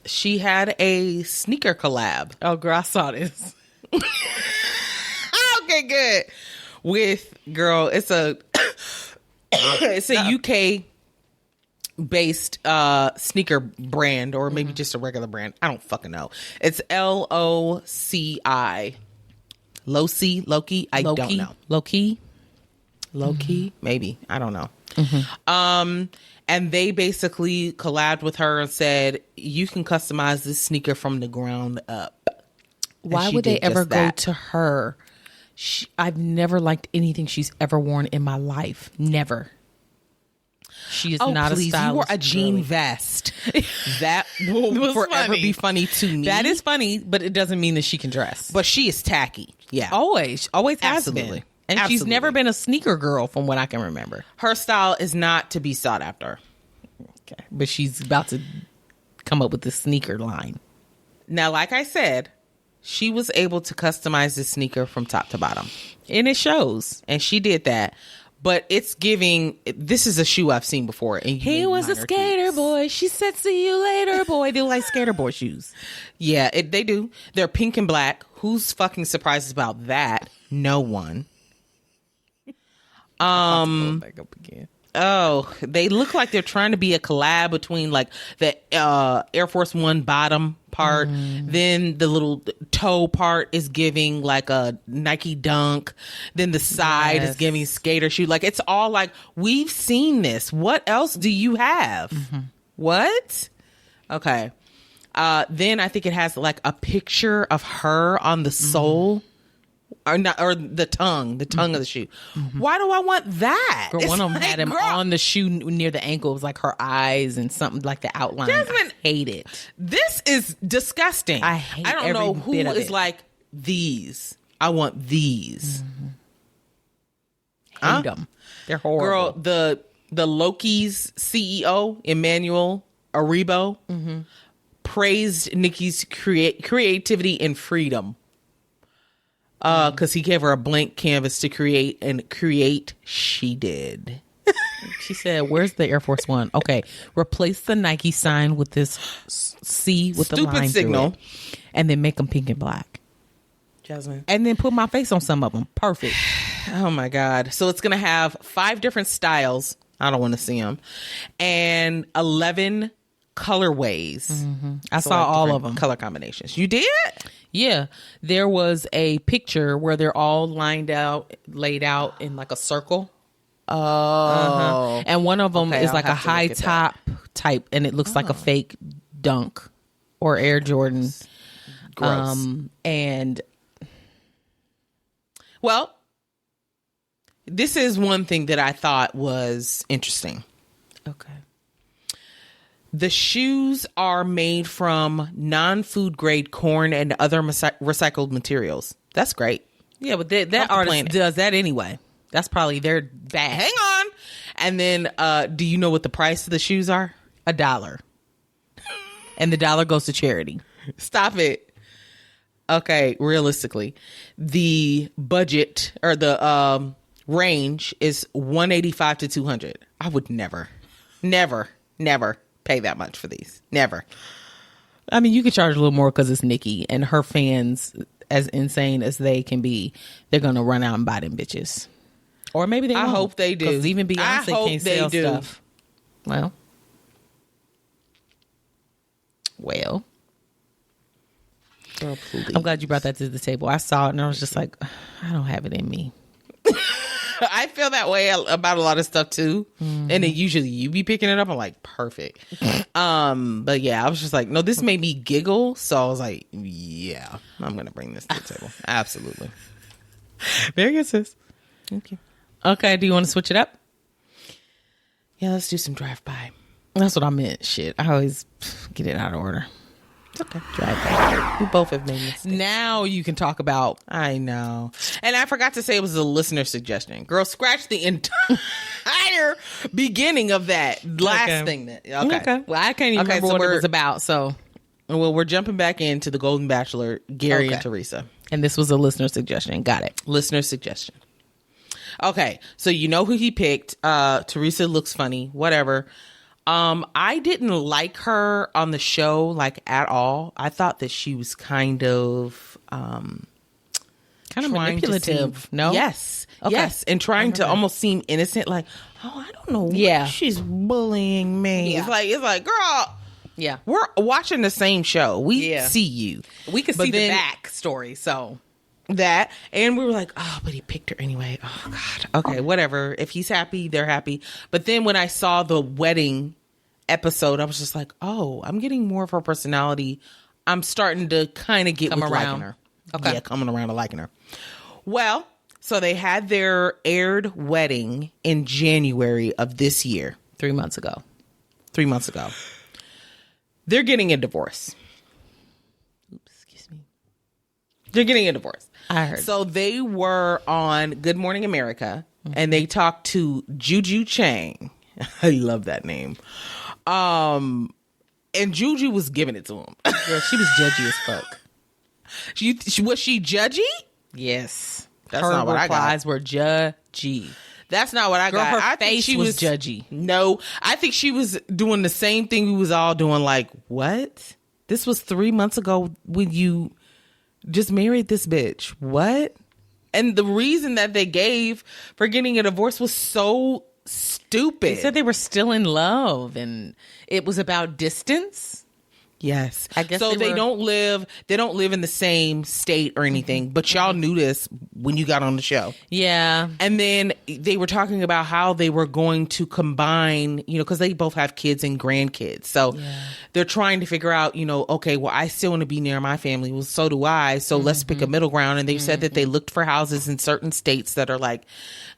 She had a sneaker collab. Oh, girl, I saw this. Okay, good. It's a UK based sneaker brand, or maybe just a regular brand. I don't fucking know. It's LOCI. Loki. I don't know. Loki. Maybe. I don't know. And they basically collabed with her and said, you can customize this sneaker from the ground up. Why would they ever go to her? I've never liked anything she's ever worn in my life. Never. She is not a stylist. You wore a jean girly. vest. That will forever be funny to me. That is funny, but it doesn't mean that she can dress. But she is tacky. Yeah. Always has Absolutely. been. And she's Absolutely. never been a sneaker girl from what I can remember. Her style is not to be sought after. Okay. But she's about to come up with the sneaker line. Now, like I said, she was able to customize this sneaker from top to bottom. And it shows. And she did that. But it's giving, this is a shoe I've seen before. And He was a skater boy. She said, see you later, boy. They look like skater boy shoes. Yeah, they do. They're pink and black. Who's fucking surprised about that? No one. Back up again. Oh, they look like they're trying to be a collab between like the Air Force One bottom part, then the little toe part is giving like a Nike Dunk, then the side is giving skater shoe. Like it's all like, we've seen this. What else do you have? What? Okay. Then I think it has like a picture of her on the sole. Or not, or the tongue of the shoe. Why do I want that? Girl, one of them had him on the shoe near the ankle. It was like her eyes and something like the outline. Jasmine, I hate it. This is disgusting. I hate I don't every know who bit of is it. like these. I want these. Hate them. They're horrible. Girl, the Loki's CEO, Emmanuel Aribo, praised Nicki's creativity and freedom. Because he gave her a blank canvas to create, and create she did. She said, where's the Air Force One? Okay, replace the Nike sign with this C with the line signal, through it, and then make them pink and black. Jasmine. And then put my face on some of them. Perfect. Oh my God. So it's going to have 5 different styles. I don't want to see them. And 11 colorways. I So, saw like, all different of them. color combinations. You did? Yeah, there was a picture where they're all laid out in like a circle. Oh. And one of them Okay, is I'll like a have to look high at top type, and it looks like a fake Dunk or Air Jordan. Gross. And Well, this is one thing that I thought was interesting. okay, The shoes are made from non-food grade corn and other recycled materials. That's great. yeah, but that Off the artist planet. does that anyway. That's probably their bag. Hang on. And then, do you know what the price of the shoes are? $1, and the dollar goes to charity. Stop it. Okay, realistically, the budget or the range is $185 to $200. I would never pay that much for these. Never. I mean, you could charge a little more because it's Nicki, and her fans, as insane as they can be, they're gonna run out and buy them bitches. Or maybe they I won't, hope they do. 'cause even I Beyonce hope can't they sell do. stuff. Well, Girl, please. I'm glad you brought that to the table. I saw it and I was just like, I don't have it in me. I feel that way about a lot of stuff too. And then usually you be picking it up. I'm like, perfect. But yeah, I was just like, no, this made me giggle. So I was like, yeah, I'm going to bring this to the table. Absolutely. Very good, sis. Thank you. Okay, do you want to switch it up? Yeah, let's do some drive-by. That's what I meant. Shit, I always get it out of order. Okay. Drive-by. We both have made mistakes. Now you can talk about. I know. And I forgot to say it was a listener suggestion. Girl, scratch the entire beginning of that last thing. Okay. Well, I can't even remember what it was about. So, Well, we're jumping back into the Golden Bachelor, Gary and Okay. Teresa. and this was a listener suggestion. Got it. Listener suggestion. Okay, so you know who he picked. Teresa looks funny, whatever. I didn't like her on the show, like, at all. I thought that she was kind of Kind of trying to manipulative. seem- No. Yes. Okay. Yes. And trying to almost seem innocent, like, oh, I don't know. Yeah. She's bullying me. Yeah. It's like, girl, Yeah. we're watching the same show. We Yeah. see you. We could But see then- the backstory. So That, and we were like, oh, but he picked her anyway. Oh God. Okay, whatever. If he's happy, they're happy. But then when I saw the wedding episode, I was just like, oh, I'm getting more of her personality. I'm starting to kind of get Come with around. liking her. Okay. Yeah, coming around to liking her. Well, so they had their aired wedding in January of this year. 3 months ago. 3 months ago. They're getting a divorce. Oops, excuse me. They're getting a divorce. I heard. So they were on Good Morning America, and they talked to Juju Chang. I love that name. And Juju was giving it to him. Girl, she was judgy as fuck. Was she judgy? Yes. That's her not what I got. replies were judgy. That's not what I Girl, got. her I think face she was judgy. No, I think she was doing the same thing we was all doing. Like, what? This was 3 months ago when you just married this bitch. What? And the reason that they gave for getting a divorce was so stupid. They said they were still in love and it was about distance. Yes. I guess so they were... don't live in the same state or anything, but y'all knew this when you got on the show. Yeah. And then they were talking about how they were going to combine, because they both have kids and grandkids. So they're trying to figure out, okay, well, I still want to be near my family. Well, so do I. So let's pick a middle ground. And they said that they looked for houses in certain states that are like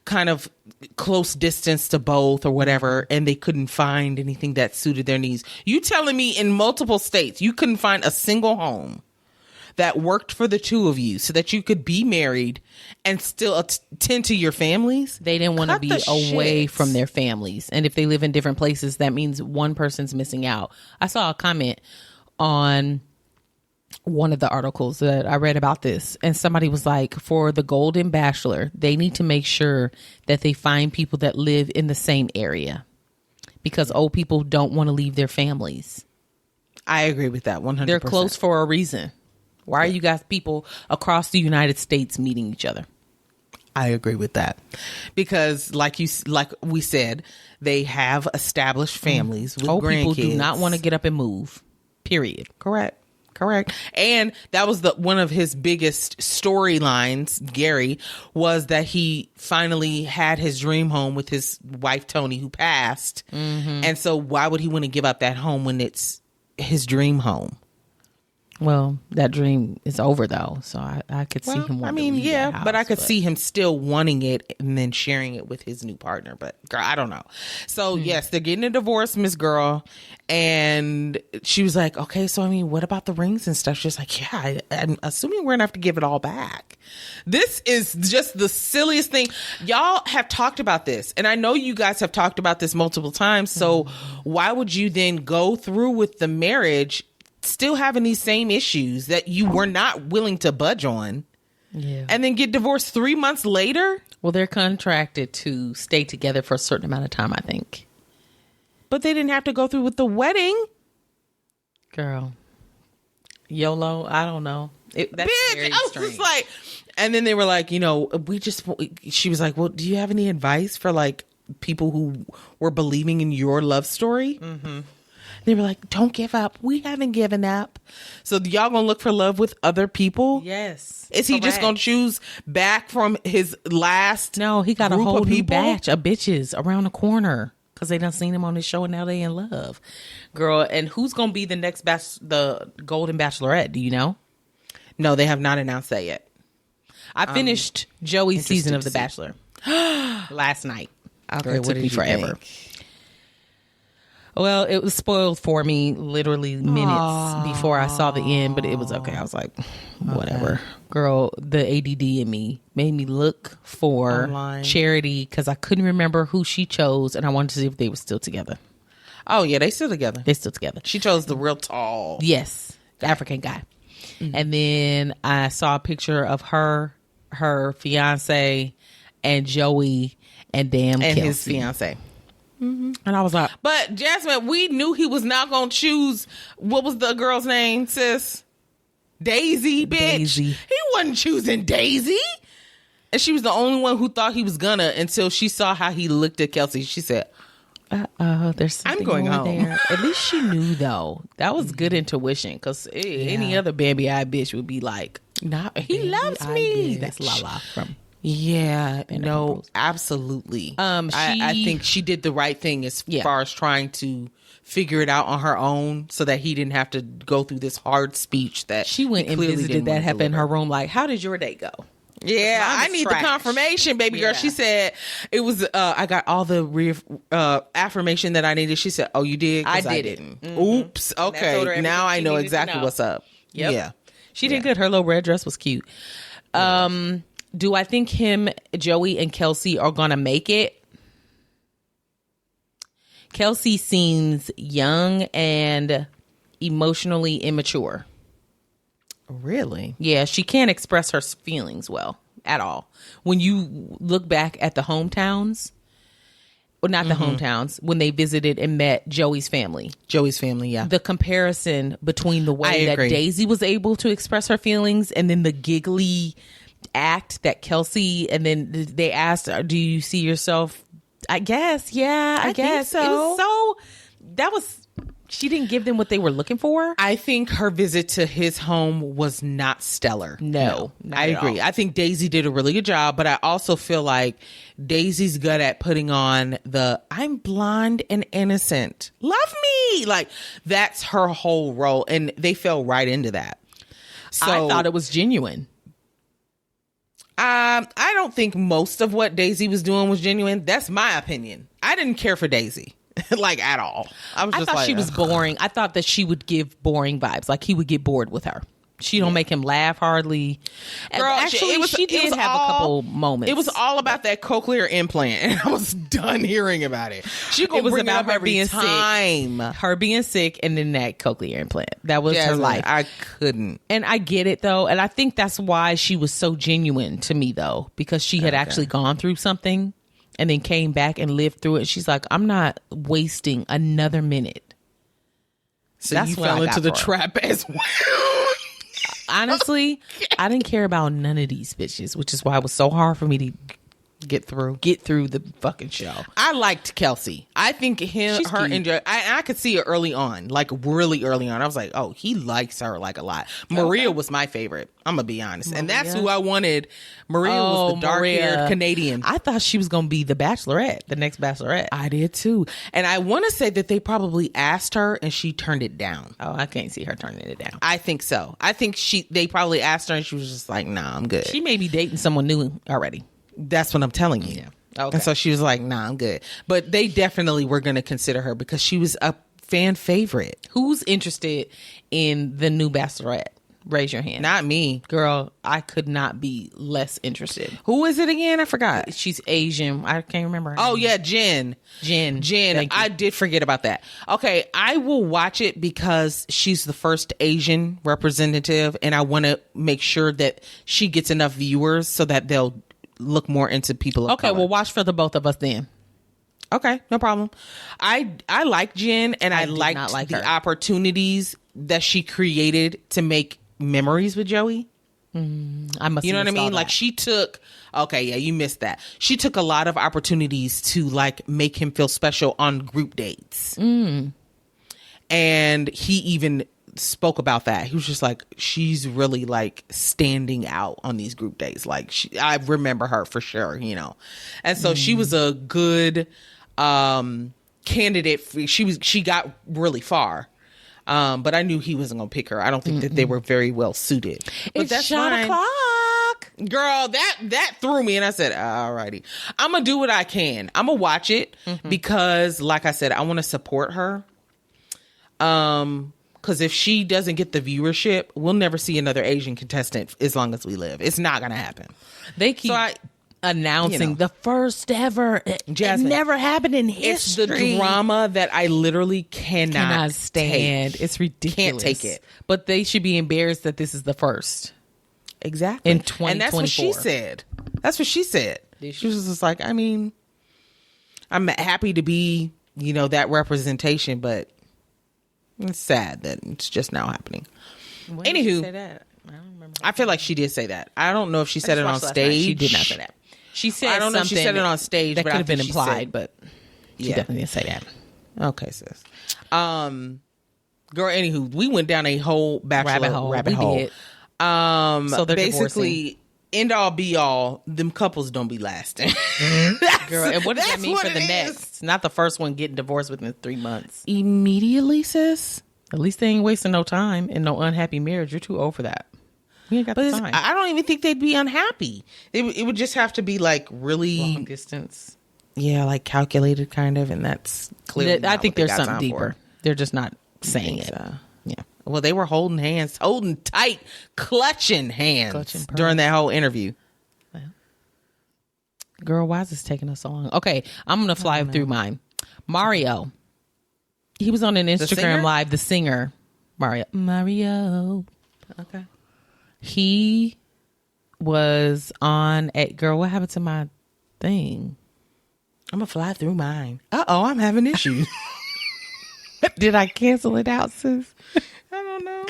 kind of close distance to both or whatever, and they couldn't find anything that suited their needs. You telling me in multiple states you couldn't find a single home that worked for the two of you so that you could be married and still attend to your families? They didn't want to be away from their families. And if they live in different places, that means one person's missing out. I saw a comment on one of the articles that I read about this, and somebody was like, for the Golden Bachelor, they need to make sure that they find people that live in the same area because old people don't want to leave their families. I agree with that 100%. They're close for a reason. Why are you guys people across the United States meeting each other? I agree with that because like we said, they have established families with old grandkids. People do not want to get up and move, period. Correct. And that was one of his biggest storylines, Gary, was that he finally had his dream home with his wife, Tony, who passed. And so why would he want to give up that home when it's his dream home? Well, that dream is over though, so I could see him wanting to leave that house, but I could see him still wanting it and then sharing it with his new partner. But girl, I don't know. So yes, they're getting a divorce, Miss Girl, and she was like, "Okay, so I mean, what about the rings and stuff?" She's like, "Yeah, I'm assuming we're gonna have to give it all back." This is just the silliest thing. Y'all have talked about this, and I know you guys have talked about this multiple times. So why would you then go through with the marriage? Still having these same issues that you were not willing to budge on, and then get divorced 3 months later? Well, they're contracted to stay together for a certain amount of time, I think. But they didn't have to go through with the wedding. Girl. YOLO, I don't know. That's bitch, very I was strange. just like, and then they were like, she was like, well, do you have any advice for like people who were believing in your love story? They were like, don't give up. We haven't given up. So y'all gonna look for love with other people? Yes. Is he just gonna choose back from his last? No, he got a whole new batch of bitches around the corner because they done seen him on his show and now they in love. Girl, and who's gonna be the next the Golden Bachelorette? Do you know? No, they have not announced that yet. I finished Joey's season of The Bachelor last night. Okay, it took me forever. Think? Well, it was spoiled for me literally minutes before I saw the end, but it was okay. I was like, whatever. Okay. Girl, the ADD in me made me look for online Charity because I couldn't remember who she chose, and I wanted to see if they were still together. Oh, yeah, they still together. They're still together. She chose the real tall. Yes, the African guy. And then I saw a picture of her fiance, and Joey, and Kelsey. His fiance. And I was like, but Jasmine, we knew he was not gonna choose. What was the girl's name, sis? Daisy, bitch. Daisy. He wasn't choosing Daisy, and she was the only one who thought he was gonna until she saw how he looked at Kelsey. She said, there's something I'm going home there. At least she knew though. That was good intuition because any other Bambi-eyed bitch would be like, he loves me. Bitch. That's Lala from. Yeah, no, absolutely. I think she did the right thing as far as trying to figure it out on her own so that he didn't have to go through this hard speech that she went and visited that happened in her room. Like, how did your day go? Yeah, I need trash. the confirmation, baby girl. Yeah. She said it was. I got all the affirmation that I needed. She said, "Oh, you did? 'Cause I didn't. Mm-hmm. Oops. told her Okay, everything now I she know needed to exactly know. what's up. Yep. Yeah, She did good. Her little red dress was cute. Do I think him, Joey, and Kelsey are gonna make it? Kelsey seems young and emotionally immature. really. Yeah, she can't express her feelings well at all. When you look back at the hometowns, well, not the hometowns, when they visited and met Joey's family, Joey's family. Yeah, the comparison between the way I that agree. Daisy was able to express her feelings and then the giggly act that Kelsey, and then they asked, do you see yourself? I guess. Yeah, I guess. so. It was so, that was, she didn't give them what they were looking for. I think her visit to his home was not stellar. No, not I at agree. all. I think Daisy did a really good job, but I also feel like Daisy's good at putting on the I'm blonde and innocent. Love me. Like that's her whole role. And they fell right into that. So I thought it was genuine. I don't think most of what Daisy was doing was genuine. That's my opinion. I didn't care for Daisy. Like at all. I was I just thought like, she was boring. I thought that she would give boring vibes. Like he would get bored with her. She don't make him laugh hardly. Girl, Actually, she did have a couple moments. It was all about that cochlear implant, and I was done hearing about it. She gonna It was bring about it up her every being time. sick. Her being sick and then that cochlear implant. That was her Jasmine, life. I couldn't. And I get it though. And I think that's why she was so genuine to me though, because she had actually gone through something and then came back and lived through it. She's like, I'm not wasting another minute. So That's you what I fell got into the for her. trap as well. Honestly, I didn't care about none of these bitches, which is why it was so hard for me to Get through. the fucking show. I liked Kelsey. I think She's her cute. enjoy. I could see it early on, like really early on. I was like, oh, he likes her like a lot. Maria was my favorite. I'm gonna be honest, and that's Maria? who I wanted. Maria was the dark-haired Maria. Canadian. I thought she was gonna be the Bachelorette, the next Bachelorette. I did too, and I want to say that they probably asked her and she turned it down. Oh, I can't see her turning it down. I think so. I think they probably asked her and she was just like, nah, I'm good. She may be dating someone new already. That's what I'm telling you. Yeah. Okay. And so she was like, nah, I'm good. But they definitely were going to consider her because she was a fan favorite. Who's interested in the new Bachelorette? Raise your hand. Not me. Girl, I could not be less interested. Who is it again? I forgot. She's Asian. I can't remember her Oh, name. yeah, Jen. Jen. Thank you. I did forget about that. Okay, I will watch it because she's the first Asian representative, and I want to make sure that she gets enough viewers so that they'll look more into people of Okay, color. well, watch for the both of us then. Okay, no problem. I like Jen, and I did liked not like the her. opportunities that she created to make memories with Joey. I must. You know what I mean? Like she took. Okay, yeah, you missed that. She took a lot of opportunities to like make him feel special on group dates, and he even spoke about that. He was just like, she's really like standing out on these group dates. Like I remember her for sure, you know. And so she was a good candidate. She got really far. But I knew he wasn't gonna pick her. I don't think that they were very well suited. But It's that's shot fine. o'clock. Girl, that threw me, and I said, alrighty. I'm gonna do what I can. I'm gonna watch it because, like I said, I want to support her. Because if she doesn't get the viewership, we'll never see another Asian contestant as long as we live. It's not gonna happen. They keep announcing the first ever. Jasmine, it never happened in It's history. the drama that I literally cannot stand. take. It's ridiculous. Can't take it. But they should be embarrassed that this is the first. Exactly. In And that's what she 2024. said. That's what she said. She was just like, I mean, I'm happy to be, you know, that representation, but it's sad that it's just now happening. When did she Anywho, say that? I don't remember. I feel like she did say that. I don't know if she said it on Watched last night. stage. She did not say that. She said I don't know if she something said it on stage, that but could I have been think she implied, said- but she Yeah. definitely didn't say that. Okay, sis. Girl, anywho, we went down a whole bachelor rabbit We hole. did. So they're basically, end all be all, them couples don't be lasting. Girl, and what does that That's mean what for the it is. next? Not the first one getting divorced within 3 months. Immediately, sis. At least they ain't wasting no time in no unhappy marriage. You're too old for that. We ain't got the time. I don't even think they'd be unhappy. It would just have to be like really Long distance. Yeah, like calculated kind of, and that's clearly. I think there's something deeper. They're just not saying it. Yeah. Well, they were holding hands, holding tight, clutching hands during that whole interview. Well, girl, why is this taking us so long? Okay, I'm gonna fly through mine. Mario. He was on an Instagram live. The singer, Mario. Okay. He was on a girl. What happened to my thing? I'm gonna fly through mine. I'm having issues. Did I cancel it out, sis? I don't know.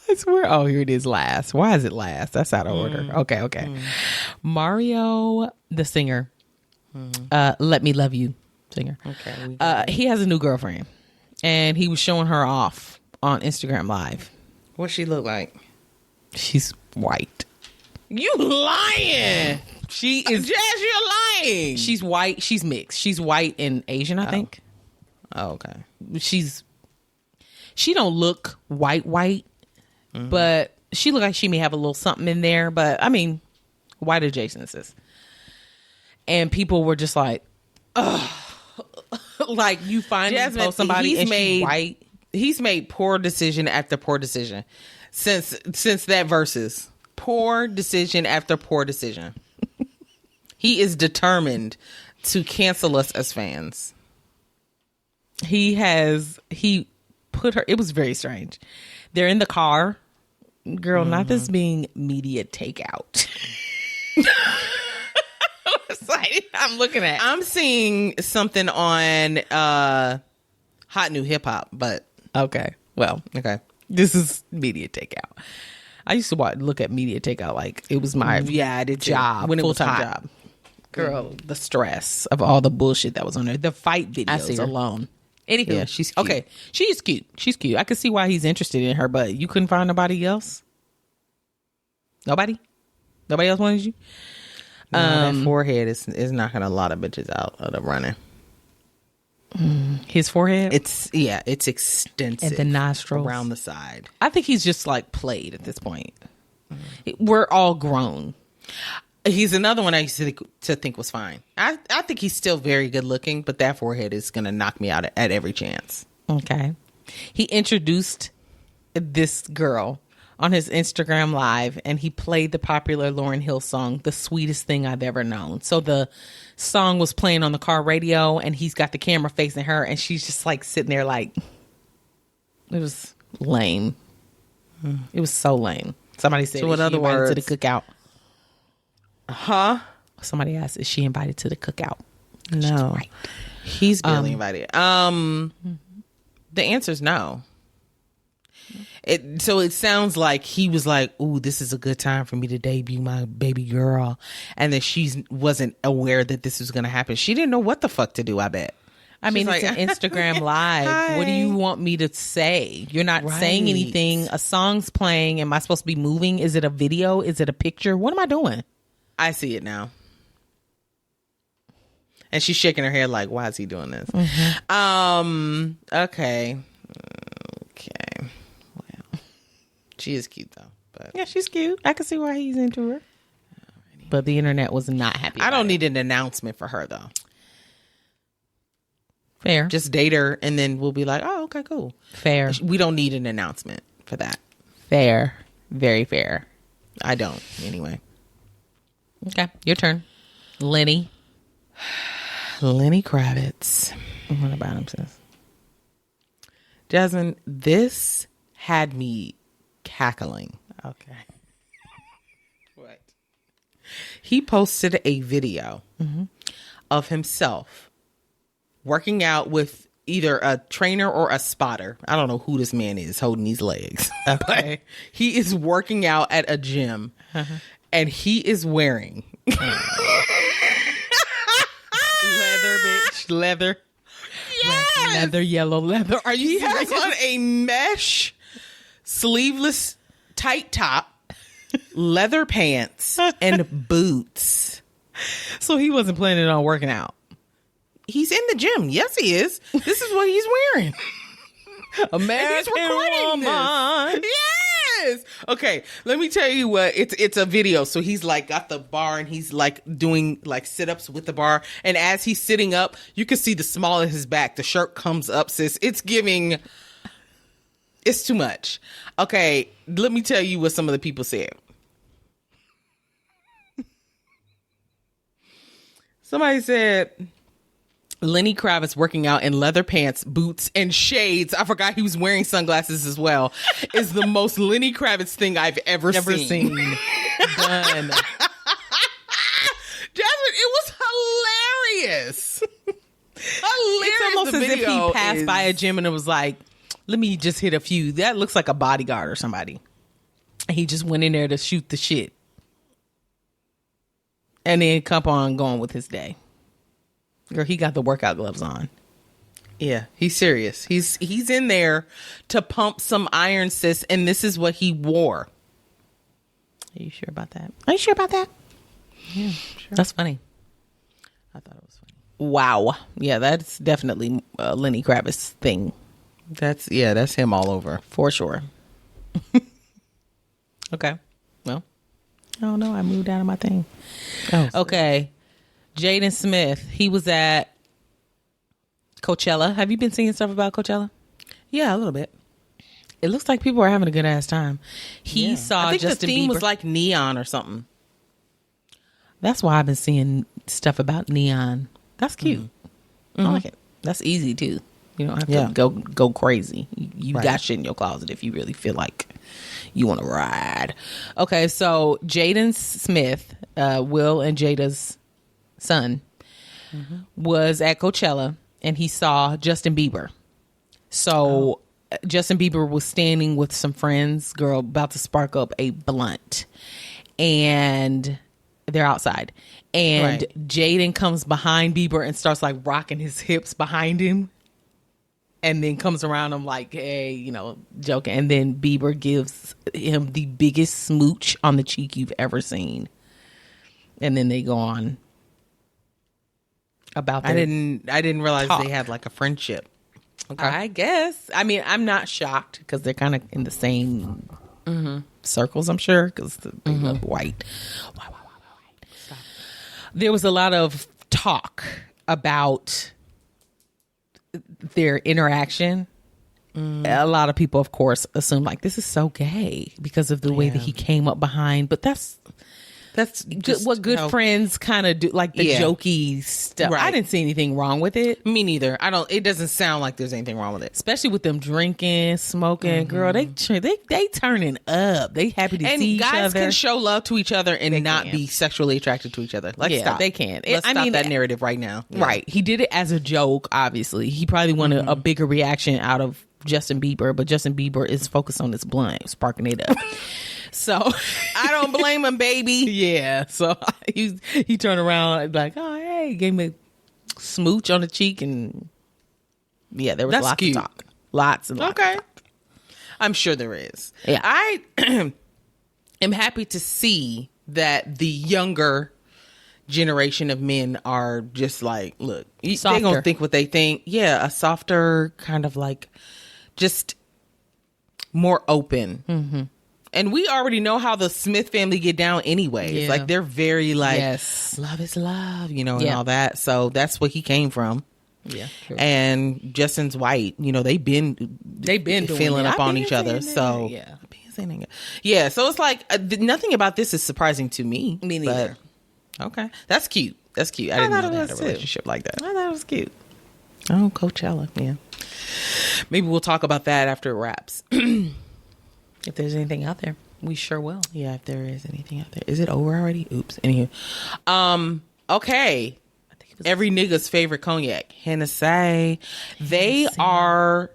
I swear. Oh, here it is. Last. Why is it last? That's out of order. Okay. Mario, the singer. Let Me Love You, singer. Okay. He has a new girlfriend, and he was showing her off on Instagram Live. What she look like? She's white. You lying? She is. Jess, you're lying. She's white. She's mixed. She's white and Asian, I think. Oh, okay. She don't look white, but she look like she may have a little something in there. But I mean, white adjacencies. And people were just like, ugh. Like you finally post somebody and she's white. He's made poor decision after poor decision since that versus poor decision after poor decision. He is determined to cancel us as fans. He put her. It was very strange. They're in the car, girl. Not this being media takeout. It's like, I'm seeing something on Hot New Hip Hop, but okay. Well, okay. This is media takeout. I used to look at media takeout like it was my job when it was full-time job. Girl, the stress of all the bullshit that was on there, the fight videos alone. Anywho, yeah, she's cute. Okay. She's cute. She's cute. I could see why he's interested in her, but you couldn't find nobody else. Nobody else wanted you. No, that forehead is knocking a lot of bitches out of the running. His forehead? It's extensive. And the nostrils. Around the side. I think he's just like played at this point. We're all grown. He's another one I used to think was fine. I think he's still very good looking, but that forehead is going to knock me out at every chance. Okay. He introduced this girl on his Instagram Live, and he played the popular Lauryn Hill song, The Sweetest Thing I've Ever Known. So the song was playing on the car radio, and he's got the camera facing her, and she's just like sitting there like, it was lame. It was so lame. Somebody said, so in other words, to the cookout. Huh? Somebody asked, is she invited to the cookout? No. Right. He's barely invited. The answer is no. So it sounds like he was like, ooh, this is a good time for me to debut my baby girl. And that she wasn't aware that this was going to happen. She didn't know what the fuck to do, I bet. I mean, it's an Instagram Live. Hi. What do you want me to say? You're not saying anything. A song's playing. Am I supposed to be moving? Is it a video? Is it a picture? What am I doing? I see it now. And she's shaking her head like, why is he doing this? Okay. Well, she is cute though. But yeah, she's cute. I can see why he's into her. Alrighty. But the internet was not happy. I don't need an announcement for her though. Fair. Just date her and then we'll be like, oh, okay, cool. Fair. We don't need an announcement for that. Fair. Very fair. I don't, anyway. Okay, your turn. Lenny Kravitz. What about him, sis? Jasmine, this had me cackling. Okay. What? He posted a video of himself working out with either a trainer or a spotter. I don't know who this man is holding these legs. Okay. He is working out at a gym and he is wearing leather, bitch. Leather. Yes. Leather, yellow leather. Are you serious? He has on a mesh sleeveless tight top, leather pants, and boots. So he wasn't planning on working out. He's in the gym. Yes, he is. This is what he's wearing. American and he's recording woman. This. is. Okay, let me tell you what. It's a video. So he's like got the bar and he's like doing like sit-ups with the bar. And as he's sitting up, you can see the small of his back. The shirt comes up, sis. It's giving. It's too much. Okay, let me tell you what some of the people said. Somebody said Lenny Kravitz working out in leather pants, boots, and shades. I forgot he was wearing sunglasses as well. Is the most Lenny Kravitz thing I've ever seen. Done. Jasmine, it was hilarious. It's almost as if he passed by a gym and it was like, let me just hit a few. That looks like a bodyguard or somebody. And he just went in there to shoot the shit. And then kept on going with his day. Girl, he got the workout gloves on. Yeah, he's serious. He's in there to pump some iron, sis, and this is what he wore. Are you sure about that? Are you sure about that? Yeah, sure. That's funny. I thought it was funny. Wow. Yeah, that's definitely a Lenny Kravitz thing. That's him all over. For sure. Okay. Well, oh no, I moved out of my thing. Oh, okay. Jaden Smith, he was at Coachella. Have you been seeing stuff about Coachella? Yeah, a little bit. It looks like people are having a good ass time. He saw I think Justin the theme Bieber. was like neon or something. That's why I've been seeing stuff about neon. That's cute. Mm-hmm. I like it. That's easy too. You don't have to go crazy. You got shit in your closet if you really feel like you want to ride. Okay, so Jaden Smith, Will and Jada's son, was at Coachella and he saw Justin Bieber. So Justin Bieber was standing with some friends, girl, about to spark up a blunt. And they're outside. And Jaden comes behind Bieber and starts like rocking his hips behind him. And then comes around him like, hey, joking. And then Bieber gives him the biggest smooch on the cheek you've ever seen. And then they go on about their I didn't realize talk. they had like a friendship. Okay. I guess. I mean, I'm not shocked because they're kind of in the same circles, I'm sure, because they look white. White. There was a lot of talk about their interaction. A lot of people, of course, assume like this is so gay because of the way that he came up behind. But that's what good friends kind of do, like the jokey stuff. Right. I didn't see anything wrong with it. Me neither. It doesn't sound like there's anything wrong with it. Especially with them drinking, smoking. Girl, they turning up. They happy to see each other. And guys can show love to each other and not be sexually attracted to each other. Let's stop. They can. Let's stop that narrative right now. Yeah. Right. He did it as a joke, obviously. He probably wanted a bigger reaction out of Justin Bieber, but Justin Bieber is focused on this blunt, sparking it up. So I don't blame him, baby. Yeah. So he turned around like, oh, hey, gave me a smooch on the cheek. And yeah, there was lots of talk. Lots and lots of talk. I'm sure there is. Yeah. I am happy to see that the younger generation of men are just like, look, they're going to think what they think. Yeah, a softer kind of like just more open. Mm-hmm. And we already know how the Smith family get down anyway. Yeah. It's like they're very like, love is love, and all that. So that's what he came from. Yeah. True. And Justin's white. They've been feeling up on each other. So yeah. So it's like nothing about this is surprising to me. Me neither. Okay, that's cute. I didn't know they had a relationship like that. I thought it was cute. Oh, Coachella. Yeah. Maybe we'll talk about that after it wraps. If there's anything out there, we sure will. Yeah, if there is anything out there. Is it over already? Oops. Anywho. Okay. I think it was every nigga's favorite cognac, Hennessy. They are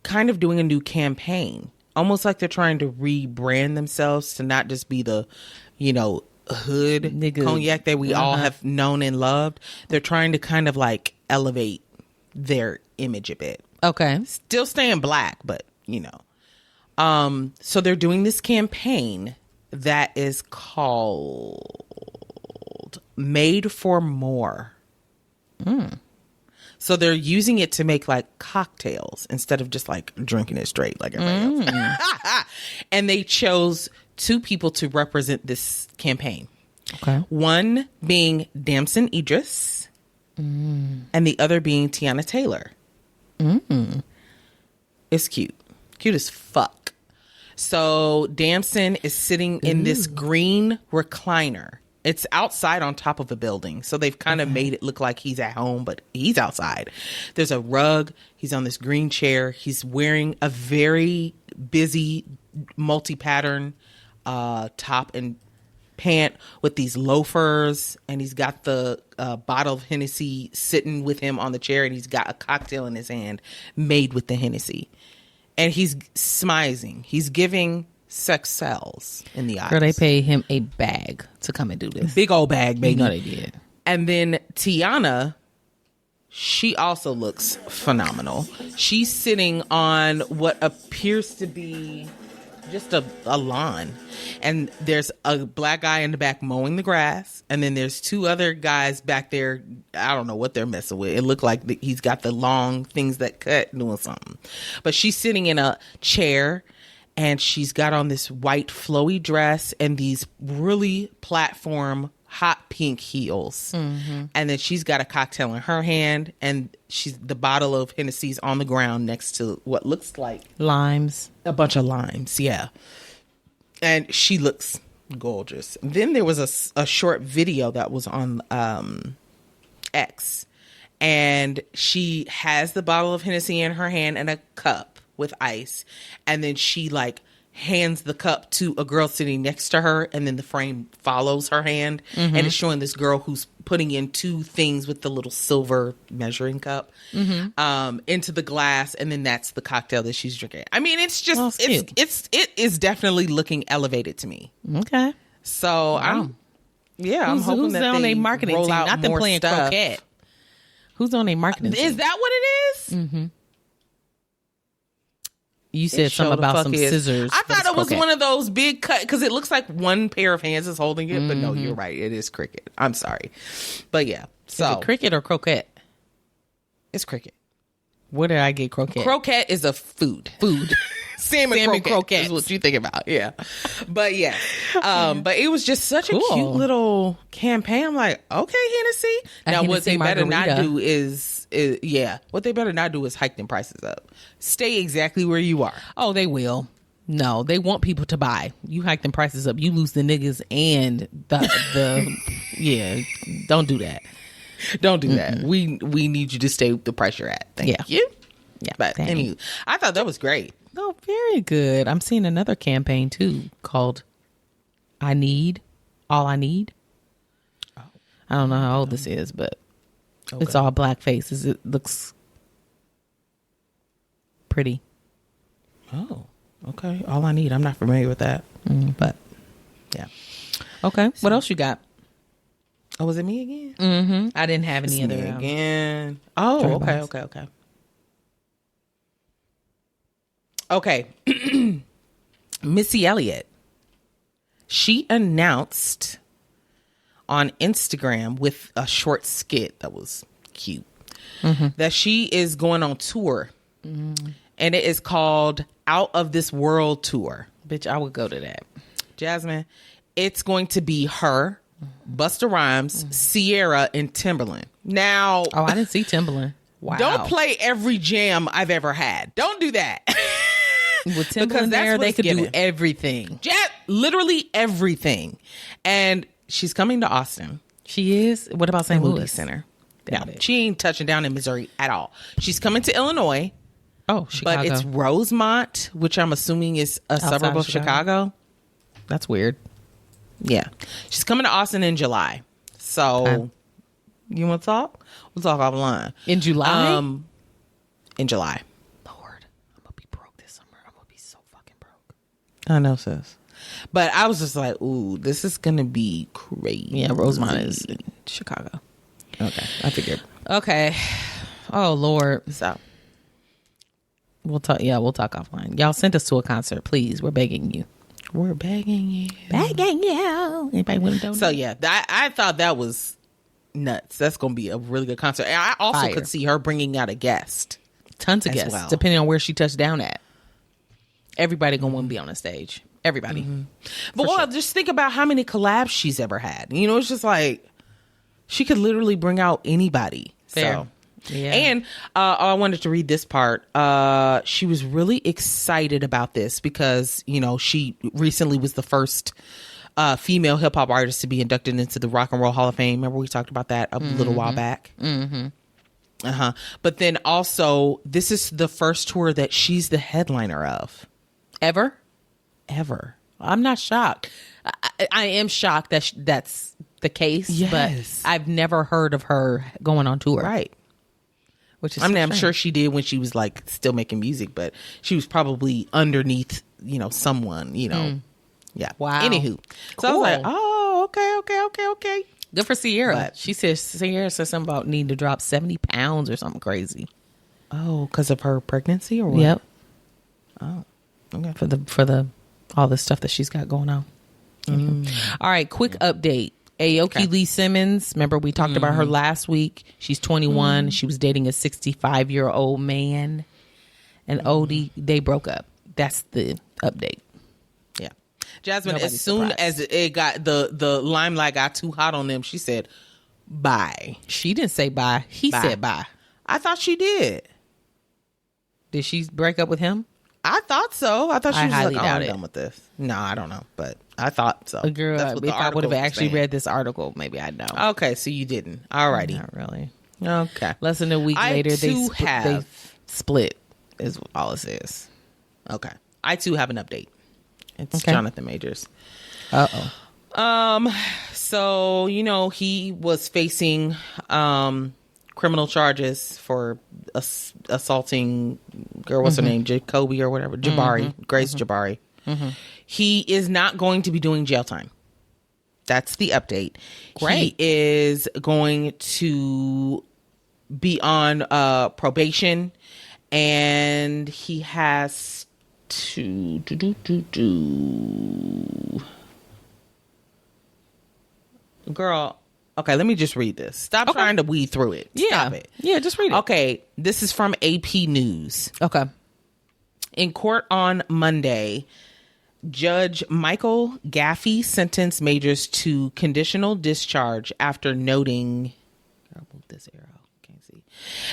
kind of doing a new campaign. Almost like they're trying to rebrand themselves to not just be the, hood nigga cognac that we all have known and loved. They're trying to kind of like elevate their image a bit. Okay. Still staying black, but so they're doing this campaign that is called Made for More. So they're using it to make like cocktails instead of just like drinking it straight like everybody else. And they chose 2 people to represent this campaign. Okay. One being Damson Idris and the other being Tiana Taylor. It's cute. Cute as fuck. So Damson is sitting in this green recliner. It's outside on top of a building. So they've kind of made it look like he's at home, but he's outside. There's a rug. He's on this green chair. He's wearing a very busy multi-pattern top and pant with these loafers. And he's got the bottle of Hennessy sitting with him on the chair. And he's got a cocktail in his hand made with the Hennessy. And he's smizing. He's giving sex sells in the eyes. Girl, they pay him a bag to come and do this. Big old bag, baby. You know they did. And then Tiana, she also looks phenomenal. She's sitting on what appears to be just a lawn. And there's a black guy in the back mowing the grass. And then there's 2 other guys back there. I don't know what they're messing with. It looked like he's got the long things that cut doing something. But she's sitting in a chair. And she's got on this white flowy dress and these really platform hot pink heels. And then she's got a cocktail in her hand. And the bottle of Hennessy's on the ground next to what looks like Limes. a bunch of limes. Yeah. And she looks gorgeous. Then there was a short video that was on X. And she has the bottle of Hennessy in her hand and a cup with ice, and then she like hands the cup to a girl sitting next to her, and then the frame follows her hand, and it's showing this girl who's putting in 2 things with the little silver measuring cup into the glass, and then that's the cocktail that she's drinking. I mean, it's just it is definitely looking elevated to me. Okay. So I'm hoping who's that on they a marketing roll team? out Not them more playing stuff. croquet. Who's on a marketing team? Is that what it is? You said something about some scissors. I thought it was one of those big cut because it looks like one pair of hands is holding it, but no, you're right. It is cricket. I'm sorry, but yeah. So is it cricket or croquette? It's cricket. Where did I get croquette? Croquette is a food. Salmon croquette is what you think about. Yeah, but yeah, but it was just such a cute little campaign. I'm like, okay, Hennessy. Now what they better not do is what they better not do is hike them prices up. Stay exactly where you are. Oh, they will. No, they want people to buy. You hike them prices up, you lose the niggas and the yeah. Don't do that. Don't do that. We need you to stay the price you're at. Thank you. Yeah, but anyway, I thought that was great. Oh, very good. I'm seeing another campaign too called "I Need All I Need." Oh. I don't know how old this is, but it's all black faces. It looks pretty. Oh, okay. All I Need. I'm not familiar with that, but yeah. Okay. What else you got? Oh, was it me again? I didn't have any other again. Oh, okay. Okay. Missy Elliot. She announced on Instagram with a short skit that was cute that she is going on tour. And it is called Out of This World Tour. Bitch, I would go to that. Jasmine, it's going to be her, Busta Rhymes, Sierra, and Timberland. Now, oh, I didn't see Timberland. Wow. Don't play every jam I've ever had. Don't do that. With Timberland there, they could do everything. Literally everything. And she's coming to Austin. She is? What about St. Louis Center? No, she ain't touching down in Missouri at all. She's coming to Illinois. Oh, Chicago. But it's Rosemont, which I'm assuming is a suburb of Chicago. That's weird. Yeah. She's coming to Austin in July. So, you want to talk? We'll talk offline. In July? In July. Lord, I'm going to be broke this summer. I'm going to be so fucking broke. I know, sis. But I was just like, ooh, this is going to be crazy. Yeah, Rosemont is in Chicago. Okay. I figured. Okay. Oh, Lord. So. We'll talk offline. Y'all send us to a concert, please. We're begging you. We're begging you. Begging you. Anybody want to donate? So, yeah, I thought that was nuts. That's going to be a really good concert. And I also could see her bringing out a guest. Tons of guests, depending on where she touched down at. Everybody going to want to be on the stage. Everybody. But just think about how many collabs she's ever had. You know, it's just like, she could literally bring out anybody. Fair. So, yeah. And I wanted to read this part. She was really excited about this because, you know, she recently was the first female hip hop artist to be inducted into the Rock and Roll Hall of Fame. Remember we talked about that a little while back? But then also, this is the first tour that she's the headliner of. Ever. I'm not shocked. I am shocked that that's the case. Yes. But I've never heard of her going on tour. Right. Which is I'm sure she did when she was like still making music, but she was probably underneath, you know, someone, you know. Yeah. Wow. Anywho. So I was like, oh, okay. Good for Sierra. But Sierra said something about needing to drop 70 pounds or something crazy. Oh, because of her pregnancy or what? Yep. Oh, okay. For the all the stuff that she's got going on. All right, quick update. Aoki Lee Simmons, remember we talked about her last week. She's 21. She was dating a 65-year-old man. And Odie, they broke up. That's the update. Yeah. Jasmine, Nobody's as soon surprised. as it got the limelight got too hot on them, she said, bye. She didn't say bye. He said bye. I thought she did. Did she break up with him? I thought so. I thought she was highly like, doubt I'm it. done with this. No, I don't know, but I thought so. Girl, That's what the if I would have article was actually saying. read this article, maybe I'd know. Okay, so you didn't. Alrighty. Not really. Okay. Less than a week I later, too they have- split, is all it says. Okay. I too have an update. It's Okay. Jonathan Majors. Uh-oh. So, you know, he was facing criminal charges for assaulting girl, what's her name? Jacoby or whatever. Jabari. Grace Jabari. He is not going to be doing jail time. That's the update. Great. He is going to be on probation, and he has to Girl, okay, let me just read this. Stop trying to weed through it. Stop it. Yeah, just read it. Okay, this is from AP News. Okay. In court on Monday, Judge Michael Gaffey sentenced Majors to conditional discharge after noting, I'll move this arrow, can't see,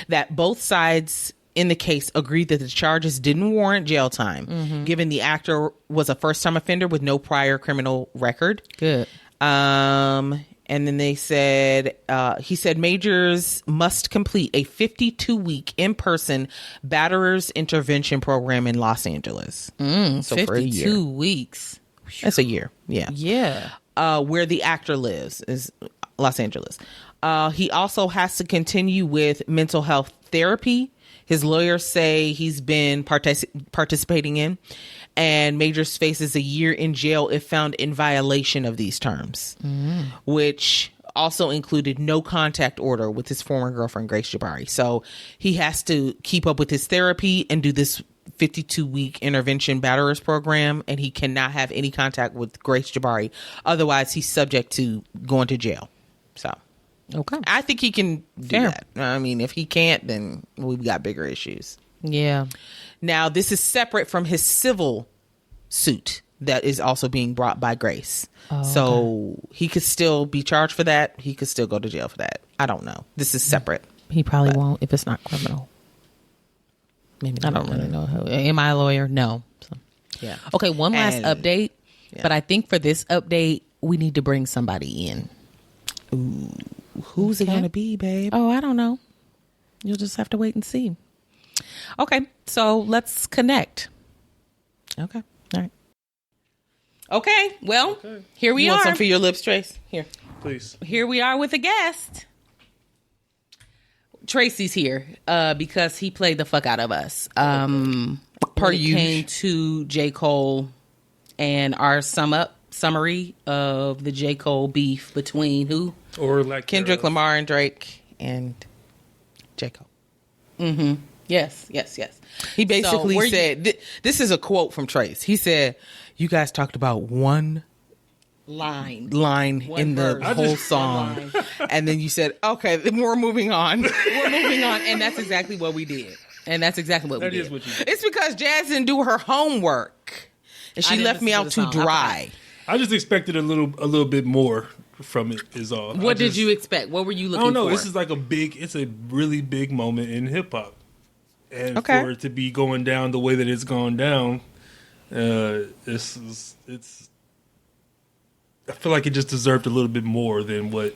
that both sides in the case agreed that the charges didn't warrant jail time, given the actor was a first-time offender with no prior criminal record. Good. And then they said, he said Majors must complete a 52-week in-person batterers intervention program in Los Angeles. So for a year. 52 weeks. That's a year. Yeah. Yeah. Where the actor lives is Los Angeles. He also has to continue with mental health therapy. His lawyers say he's been participating in, and Majors faces a year in jail if found in violation of these terms, which also included no contact order with his former girlfriend, Grace Jabari. So he has to keep up with his therapy and do this 52-week intervention batterers program, and he cannot have any contact with Grace Jabari. Otherwise, he's subject to going to jail. So. Okay. I think he can do that. I mean, if he can't, then we've got bigger issues. Yeah. Now, this is separate from his civil suit that is also being brought by Grace. So he could still be charged for that. He could still go to jail for that. I don't know. This is separate. He probably won't if it's not criminal. Maybe I don't really know. Am I a lawyer? No. So. Yeah. Okay, one last update. Yeah. But I think for this update, we need to bring somebody in. Ooh. Who's it going to be, babe? Oh, I don't know. You'll just have to wait and see. Okay, so let's connect. Okay. All right. Okay, well, here we You are. want some for your lips, Trace? Here. Please. Here we are with a guest. Tracy's here because he played the fuck out of us. Per When it usual. came to J. Cole and our summary of the J. Cole beef between who? Or like Kendrick Lamar and Drake and J. Cole. Yes. He basically were you- said, this is a quote from Trace. He said, you guys talked about one line One in the verse. whole song. And then you said, okay, then we're moving on. We're moving on. And that's exactly what we did. And that's exactly what we did. That is what you did. It's because Jazz didn't do her homework. And she left me out to dry. I just expected a little bit more from it is all. What did you expect? What were you looking for? I don't know. This is like it's a really big moment in hip hop. And for it to be going down the way that it's gone down, it's I feel like it just deserved a little bit more than what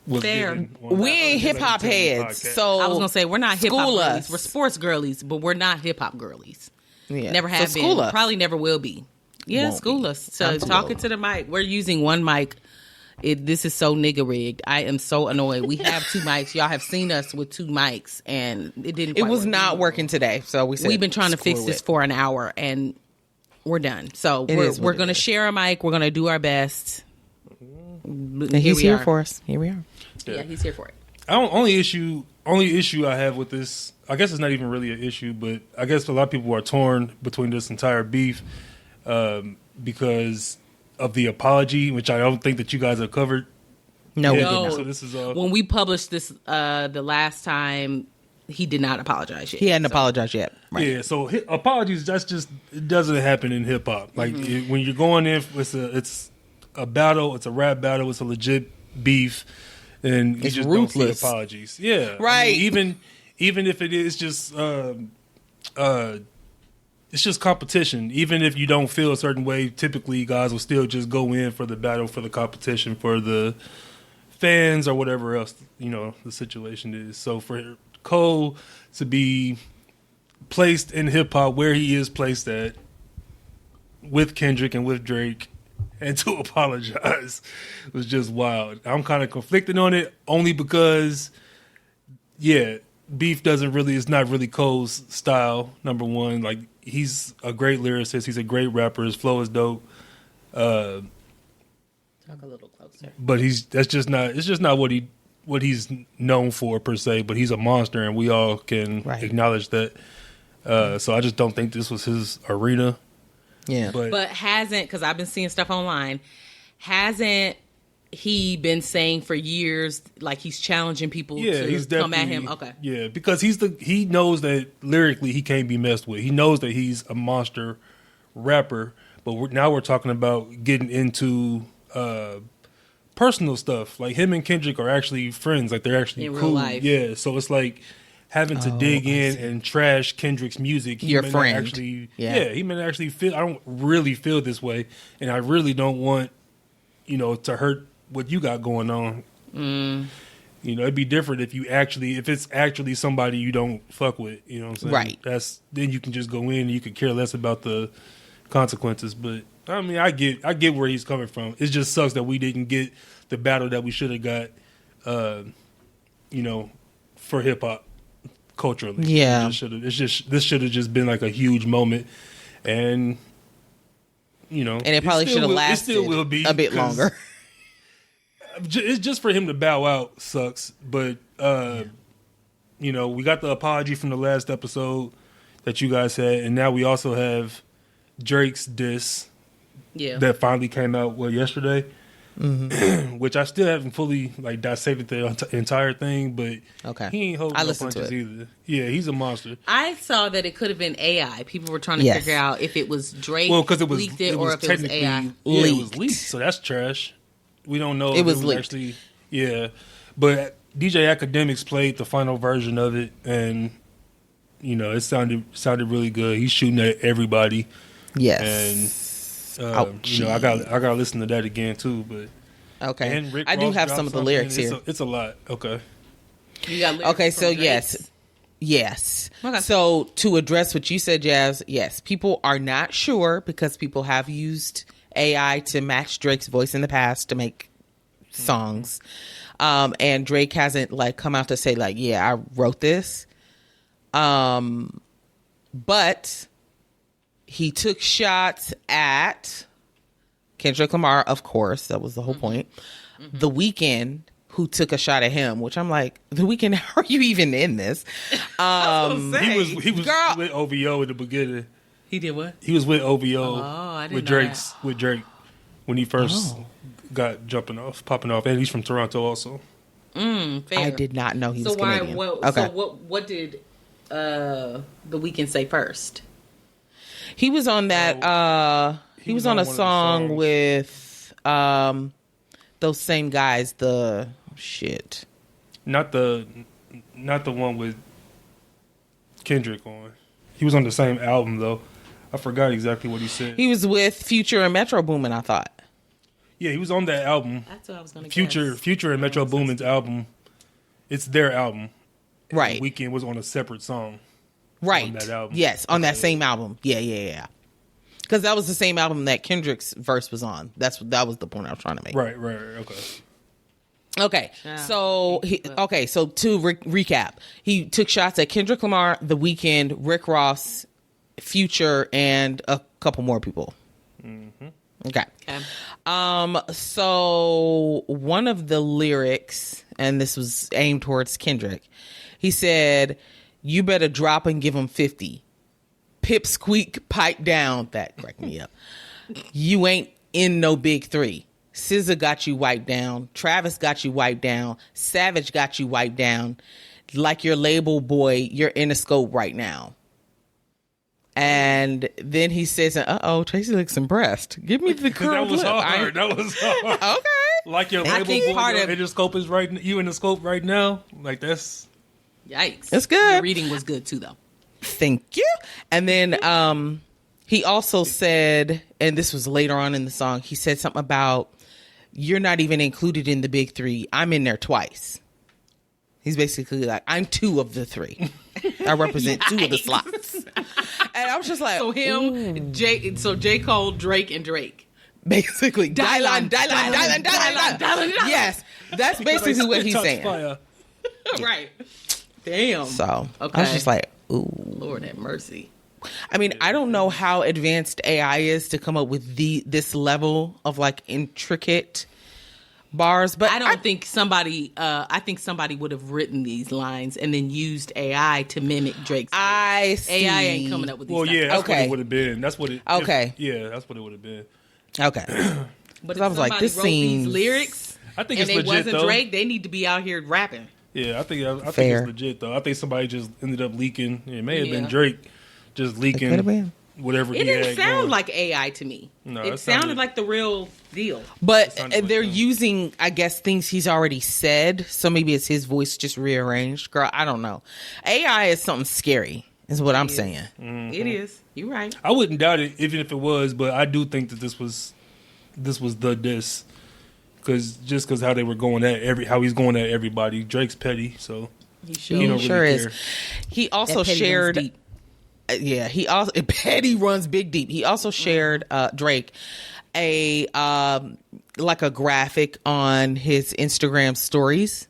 was fair. given. We ain't hip hop heads, so I was gonna say we're not hip hop school girlies. us. We're sports girlies, but we're not hip hop girlies. Yeah. Never have So been. school us. Probably never will be. Yeah, Won't school be. us. So Absolutely. talking to the mic. We're using one mic. This is so nigga rigged. I am so annoyed. We have two mics. Y'all have seen us with two mics, and it didn't. It quite was work. not working today, so we said We've been trying to fix screw this it. for an hour, and we're done. So It is what we're it going to is. share a mic. We're going to do our best. And he's here for us. Here we are. Yeah, he's here for it. Only issue I have with this, I guess it's not even really an issue, but I guess a lot of people are torn between this entire beef because of the apology, which I don't think that you guys have covered. No, Yeah, we No. did So not. this is When we published this the last time, he did not apologize yet. He hadn't apologized yet. Right. Yeah, so apologies. That's just it doesn't happen in hip hop. Like when you're going in, it's a battle. It's a rap battle. It's a legit beef, and you It's just ruthless. don't see apologies. Yeah, Right. I mean, even if it is just it's just competition. Even if you don't feel a certain way, typically guys will still just go in for the battle, for the competition, for the fans or whatever else the situation is. So for Cole to be placed in hip hop where he is placed at with Kendrick and with Drake and to apologize was just wild. I'm kind of conflicted on it only because beef it's not really Cole's style, number one. Like he's a great lyricist, he's a great rapper, his flow is dope. Talk a little closer. But it's just not what he's known for per se, but he's a monster and we all can acknowledge that. So I just don't think this was his arena. Yeah. But hasn't, because I've been seeing stuff online, hasn't he been saying for years, like he's challenging people he's to come at definitely- him? Okay. Yeah, because he knows that lyrically he can't be messed with. He knows that he's a monster rapper, but now we're talking about getting into personal stuff. Like him and Kendrick are actually friends. Like they're actually In real cool. life. Yeah, so it's like having to dig in and trash Kendrick's music. He Your may not friend. actually, Yeah. he may not actually feel. I don't really feel this way, and I really don't want to hurt what you got going on. It'd be different if it's actually somebody you don't fuck with. You know what I'm saying? Right. Then you can just go in and you could care less about the consequences. But I mean, I get where he's coming from. It just sucks that we didn't get the battle that we should have got. For hip hop culturally. Yeah. This should have just been like a huge moment, and And it probably should have lasted It still will be a bit 'cause longer. It's just for him to bow out sucks, but we got the apology from the last episode that you guys had, and now we also have Drake's diss that finally came out yesterday, which I still haven't fully dissected the entire thing, but Okay. he ain't holding I no listened to punches it. either. Yeah, he's a monster. I saw that it could have been AI. People were trying to Yes. figure out if it was Drake Well, because it was leaked it, or if it was technically AI. it was Leaked. leaked, so that's trash. We don't know. It if was leaked. actually, but DJ Academics played the final version of it, and it sounded really good. He's shooting at everybody, Yes. and Ouchie. I got to listen to that again too. But Okay. and Rick I do Ross have dropped some of the something. lyrics here. It's a lot. Okay. You got lyrics Okay, from so Drake's? yes. Okay. So to address what you said, Jazz, yes, people are not sure because people have used AI to match Drake's voice in the past to make songs. And Drake hasn't come out to say I wrote this. But he took shots at Kendrick Lamar, of course. That was the whole point. The Weeknd, who took a shot at him, which I'm like, The Weeknd, how are you even in this? He was Girl. with OVO in the beginning. He did what? He was with OVO I didn't with know Drake. when he first got popping off, and he's from Toronto also. Fair. I did not know he was Canadian. So what did The Weeknd say first? He was on that. He was on a song with those same guys. Not the one with Kendrick on. He was on the same album though. I forgot exactly what he said. He was with Future and Metro Boomin, I thought. Yeah, he was on that album. That's what I was going to guess. Future and Metro Boomin's album. It's their album. Right. The Weeknd was on a separate song. Right. On that album. Yes, on that same album. Yeah. Because that was the same album that Kendrick's verse was on. That was the point I was trying to make. Right. Okay. So to recap, he took shots at Kendrick Lamar, The Weeknd, Rick Ross, Future, and a couple more people. Mm-hmm. Okay. So one of the lyrics, and this was aimed towards Kendrick, he said, "You better drop and give him 50. Pip squeak, pipe down." That cracked me up. "You ain't in no big three. SZA got you wiped down. Travis got you wiped down. Savage got you wiped down. Like your label boy, you're in a scope right now." And then he says, Tracy looks impressed. Give me the curled lip. That was hard. Okay. Like your label boy, your in the scope is right. You in the scope right now. Like that's. Yikes. That's good. Your reading was good too, though. Thank you. And then he also said, and this was later on in the song, he said something about, "You're not even included in the big three. I'm in there twice." He's basically like, I'm two of the three. I represent two of the slots. And I was just like, so him, J. Cole, Drake, and Drake. Basically, Dylan. Yes, that's basically what he's saying. Right. Damn. So I was just like, ooh. Lord have mercy. I mean, I don't know how advanced AI is to come up with this level of like intricate bars, but I think somebody would have written these lines and then used AI to mimic Drake's voice. I see. AI ain't coming up with these. Well, yeah, that's what it would have been. That's what it. Okay. That's what it would have been. Okay. But if I was like, this seems these lyrics, I think and it's they legit, wasn't though. Drake, they need to be out here rapping. Yeah, I think it's legit though. I think somebody just ended up leaking. It may have been Drake just leaking. Could have been. Whatever it he had didn't sound going. like AI to me. No, it sounded like the real deal. But they're using, I guess, things he's already said. So maybe it's his voice just rearranged. Girl, I don't know. AI is something scary, is what I'm saying. Mm-hmm. It is. You're right. I wouldn't doubt it, even if it was. But I do think that this was the diss, because how they were going at how he's going at everybody. Drake's petty, so he sure really is. care. He also shared. Yeah, he also Petty runs big deep. He also shared Drake a like a graphic on his Instagram stories,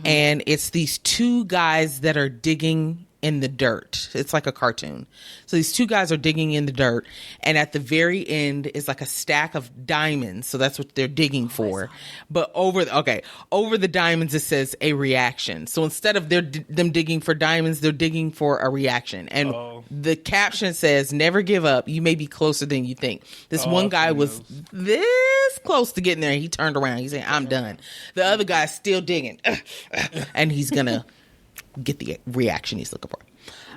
and it's these two guys that are digging in the dirt. It's like a cartoon. So these two guys are digging in the dirt, and at the very end is like a stack of diamonds. So that's what they're digging for. But over the diamonds it says a reaction. So instead of them digging for diamonds, they're digging for a reaction. And the caption says, "Never give up. You may be closer than you think." This one guy was this close to getting there, and he turned around. He said, "I'm done." The other guy's still digging, and he's gonna get the reaction he's looking for.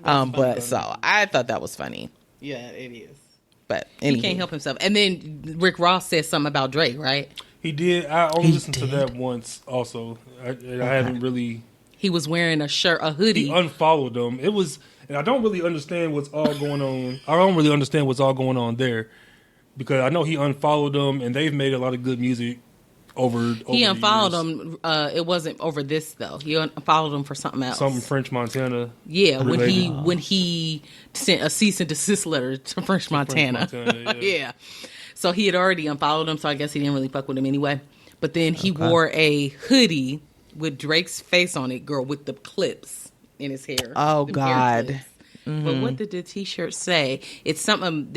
But so I thought that was funny. Yeah, it is. But he can't help himself. And then Rick Ross said something about Drake, right? He did. I only listened to that once. Also, I haven't really. He was wearing a hoodie. He unfollowed them. It was, and I don't really understand what's all going on. I don't really understand what's all going on there, because I know he unfollowed them, and they've made a lot of good music. He unfollowed him. It wasn't over this though. He unfollowed him for something else. Something French Montana. Yeah, when he sent a cease and desist letter to French Montana. Yeah. So he had already unfollowed him. So I guess he didn't really fuck with him anyway. But then he wore a hoodie with Drake's face on it, girl, with the clips in his hair. Oh God. But what did the T-shirt say? It's something.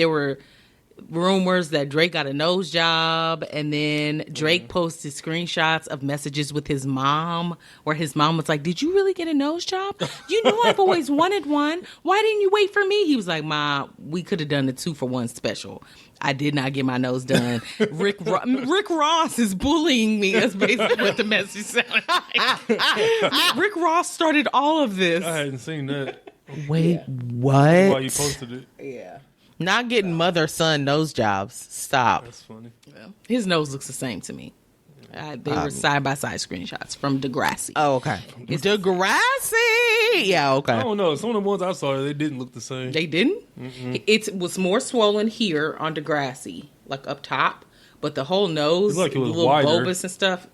rumors that Drake got a nose job, and then Drake posted screenshots of messages with his mom where his mom was like, did you really get a nose job? You know I've always wanted one. Why didn't you wait for me? He was like, Ma, we could have done the 2-for-1 special. I did not get my nose done. Rick Ross is bullying me. That's basically what the message sounded like. Rick Ross started all of this. I hadn't seen that. Wait, what? Why you posted it? Yeah. Not getting mother-son nose jobs. Stop. That's funny. Well, his nose looks the same to me. They were side-by-side screenshots from Degrassi. Oh, okay. Degrassi! Yeah, okay. I don't know. Some of the ones I saw, they didn't look the same. They didn't? Mm-mm. It was more swollen here on Degrassi, like up top. But the whole nose, like it was a little wider. bulbous and stuff.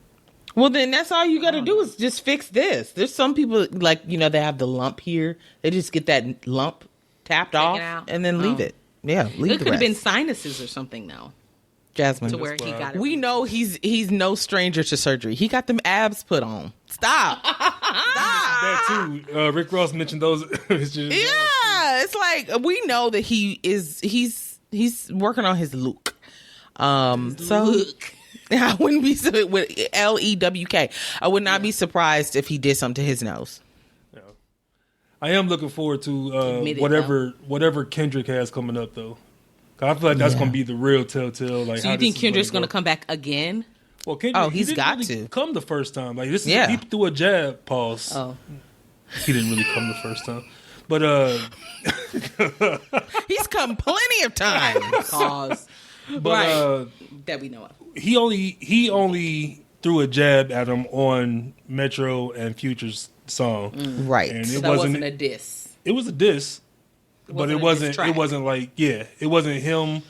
Well, then that's all you got to do is just fix this. There's some people, like, they have the lump here. They just get that lump tapped off and then leave it. Yeah, leave it. It could have been sinuses or something, though. Jasmine. To where he got it. We know he's no stranger to surgery. He got them abs put on. Stop. Stop. That too. Rick Ross mentioned those. Yeah, it's like we know that he's working on his look. Look. I wouldn't be with LEWK. I would not be surprised if he did something to his nose. Yeah. I am looking forward to whatever Kendrick has coming up though. I feel like that's going to be the real telltale. Like, so you think Kendrick's going to come back again? Well, Kendrick, he's got really to come the first time. Like this, he threw a jab. Pause. Oh, he didn't really come the first time, but he's come plenty of times. Pause. But right. That we know of. He only threw a jab at him on Metro and Future's song, right? And so that wasn't a diss. It was a diss. But it wasn't like, it wasn't him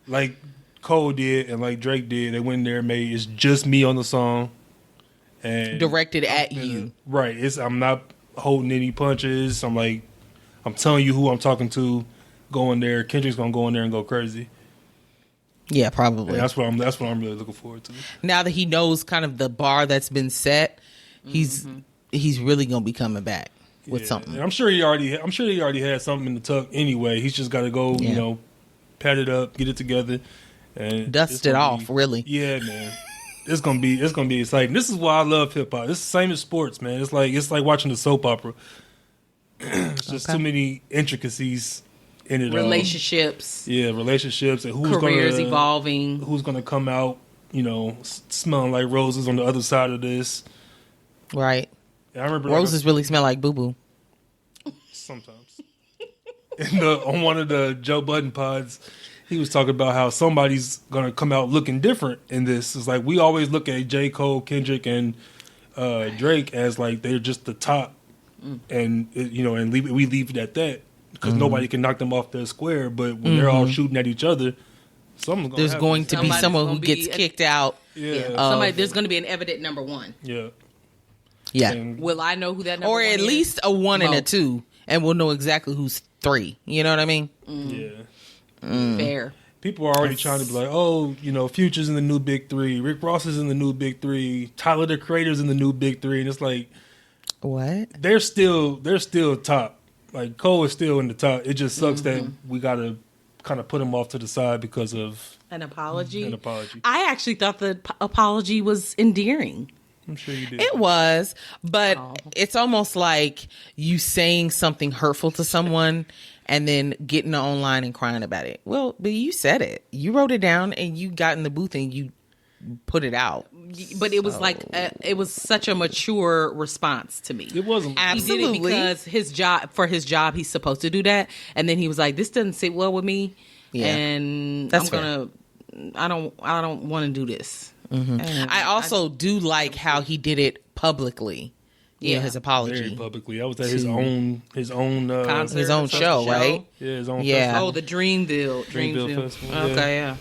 like Cole did and like Drake did. They went in there and made It's Just Me on the song. And directed at you. Right. I'm not holding any punches. I'm telling you who I'm talking to. Go in there. Kendrick's going to go in there and go crazy. Yeah, probably. And that's what I'm really looking forward to. Now that he knows kind of the bar that's been set, he's really going to be coming back. With something, I'm sure he already had something in the tuck anyway. He's just got to go, pat it up, get it together, and dust it off. Really, yeah, man. It's gonna be exciting. This is why I love hip hop. It's the same as sports, man. It's like watching a soap opera. It's just too many intricacies in it. Relationships, relationships, and careers evolving. Who's gonna come out, smelling like roses on the other side of this, right? I remember roses really smell like boo boo. Sometimes. On one of the Joe Budden pods, he was talking about how somebody's gonna come out looking different in this. It's like we always look at J. Cole, Kendrick, and Drake as like they're just the top, and we leave it at that because nobody can knock them off their square. But when they're all shooting at each other, there's going to be someone who gets kicked out. Yeah, there's going to be an evident number one. Yeah. Yeah. And will I know who that number or one at is? least a 1 and a 2, and we'll know exactly who's 3. You know what I mean? Yeah. Fair. People are already trying to be like, Future's in the new big 3, Rick Ross is in the new big 3, Tyler the Creator's in the new big 3, and it's like, what? They're still top. Like Cole is still in the top. It just sucks that we gotta kind of put him off to the side because of an apology. I actually thought the apology was endearing. I'm sure you did. It was, but it's almost like you saying something hurtful to someone and then getting online and crying about it. Well, but you said it. You wrote it down and you got in the booth and you put it out. But it was like it was such a mature response to me. It wasn't. Absolutely. He did it because for his job he's supposed to do that, and then he was like, "This doesn't sit well with me," and I don't want to do this. Mm-hmm. I also do like how he did it publicly. Yeah, his apology. Very publicly. I was at his own concert, his own show, right? Yeah, his own festival. Oh, the Dreamville Festival. Okay, yeah.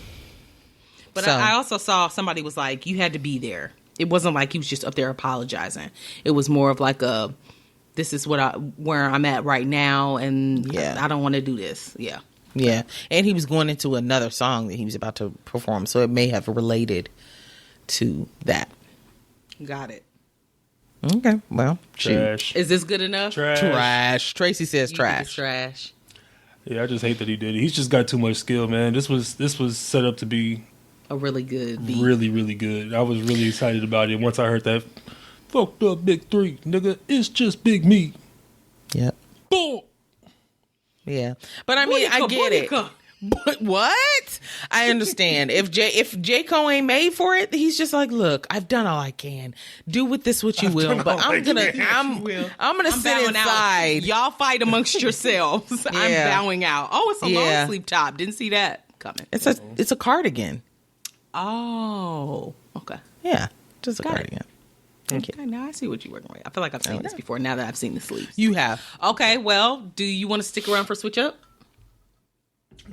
But I also saw somebody was like, you had to be there. It wasn't like he was just up there apologizing. It was more of like this is where I'm at right now, and I don't want to do this. Yeah. Yeah, and he was going into another song that he was about to perform, so it may have related to that. Got it. Okay, well, trash. Is this good enough? Trash. Trash. Tracy says trash. Trash. Yeah, I just hate that he did it. He's just got too much skill, man. This was set up to be a really good beat. Really, really good. I was really excited about it. Once I heard that, fucked up big three, nigga, it's just big meat. Yep. Boom. Yeah. But I mean, I get it. But what? I understand. If J. Cole ain't made for it, he's just like, look, I've done all I can. Do with this what you will. But I'm gonna sit inside. Out. Y'all fight amongst yourselves. I'm bowing out. Oh, it's a long sleeve top. Didn't see that coming. It's a cardigan. Oh, okay. Yeah, just a cardigan. Okay, now I see what you're working with. I feel like I've seen this before. Now that I've seen the sleeves, you have. Okay, well, do you want to stick around for Switch Up?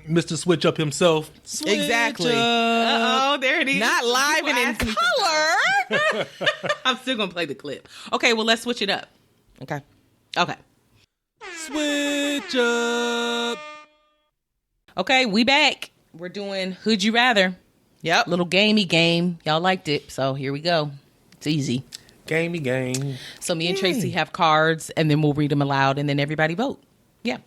Mr. Switch Up himself. Exactly. Oh, there it is. Not live and in color. I'm still gonna play the clip. Okay, well, let's switch it up. Okay. Switch Up. Okay, we back. We're doing Who'd You Rather. Yep. Little gamey game. Y'all liked it, so here we go. It's easy. Gamey game. So me and Tracy have cards, and then we'll read them aloud, and then everybody vote. Yeah.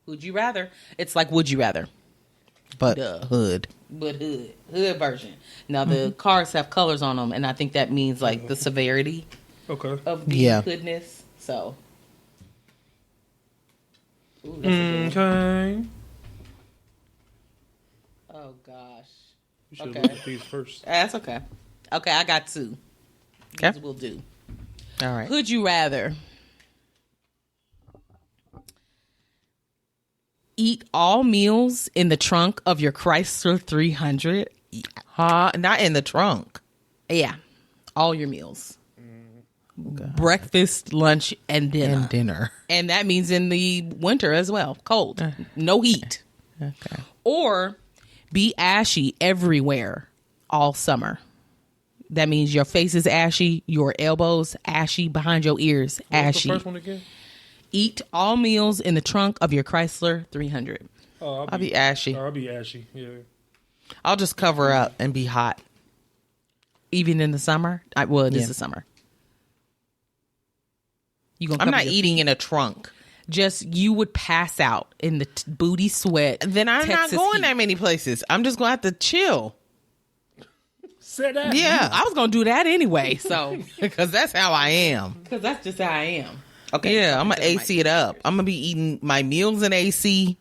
Who'd you rather? It's like Would You Rather. But hood. But hood version. Now, the cards have colors on them, and I think that means, like, the severity of the hoodness. So. Ooh, that's a good one. Oh, gosh. You should look at these first. That's okay. Okay, I got two. Okay. These will do. All right. Who'd you rather eat all meals in the trunk of your Chrysler 300? Not in the trunk. Yeah. All your meals. Breakfast, lunch, and dinner. And that means in the winter as well. Cold. No heat. Okay. Or be ashy everywhere all summer. That means your face is ashy, your elbows ashy, behind your ears ashy. What's the first one again? Eat all meals in the trunk of your Chrysler 300. Oh, I'll be ashy. I'll be ashy, yeah. I'll just cover up and be hot. Even in the summer? It is the summer. I'm not eating in a trunk. Just, you would pass out in the booty sweat. Then I'm not going that many places. I'm just going to have to chill. Say that. Yeah. I was going to do that anyway, so. Because that's how I am. Because that's just how I am. Okay. Yeah, I'm going to AC it up. I'm going to be eating my meals in AC.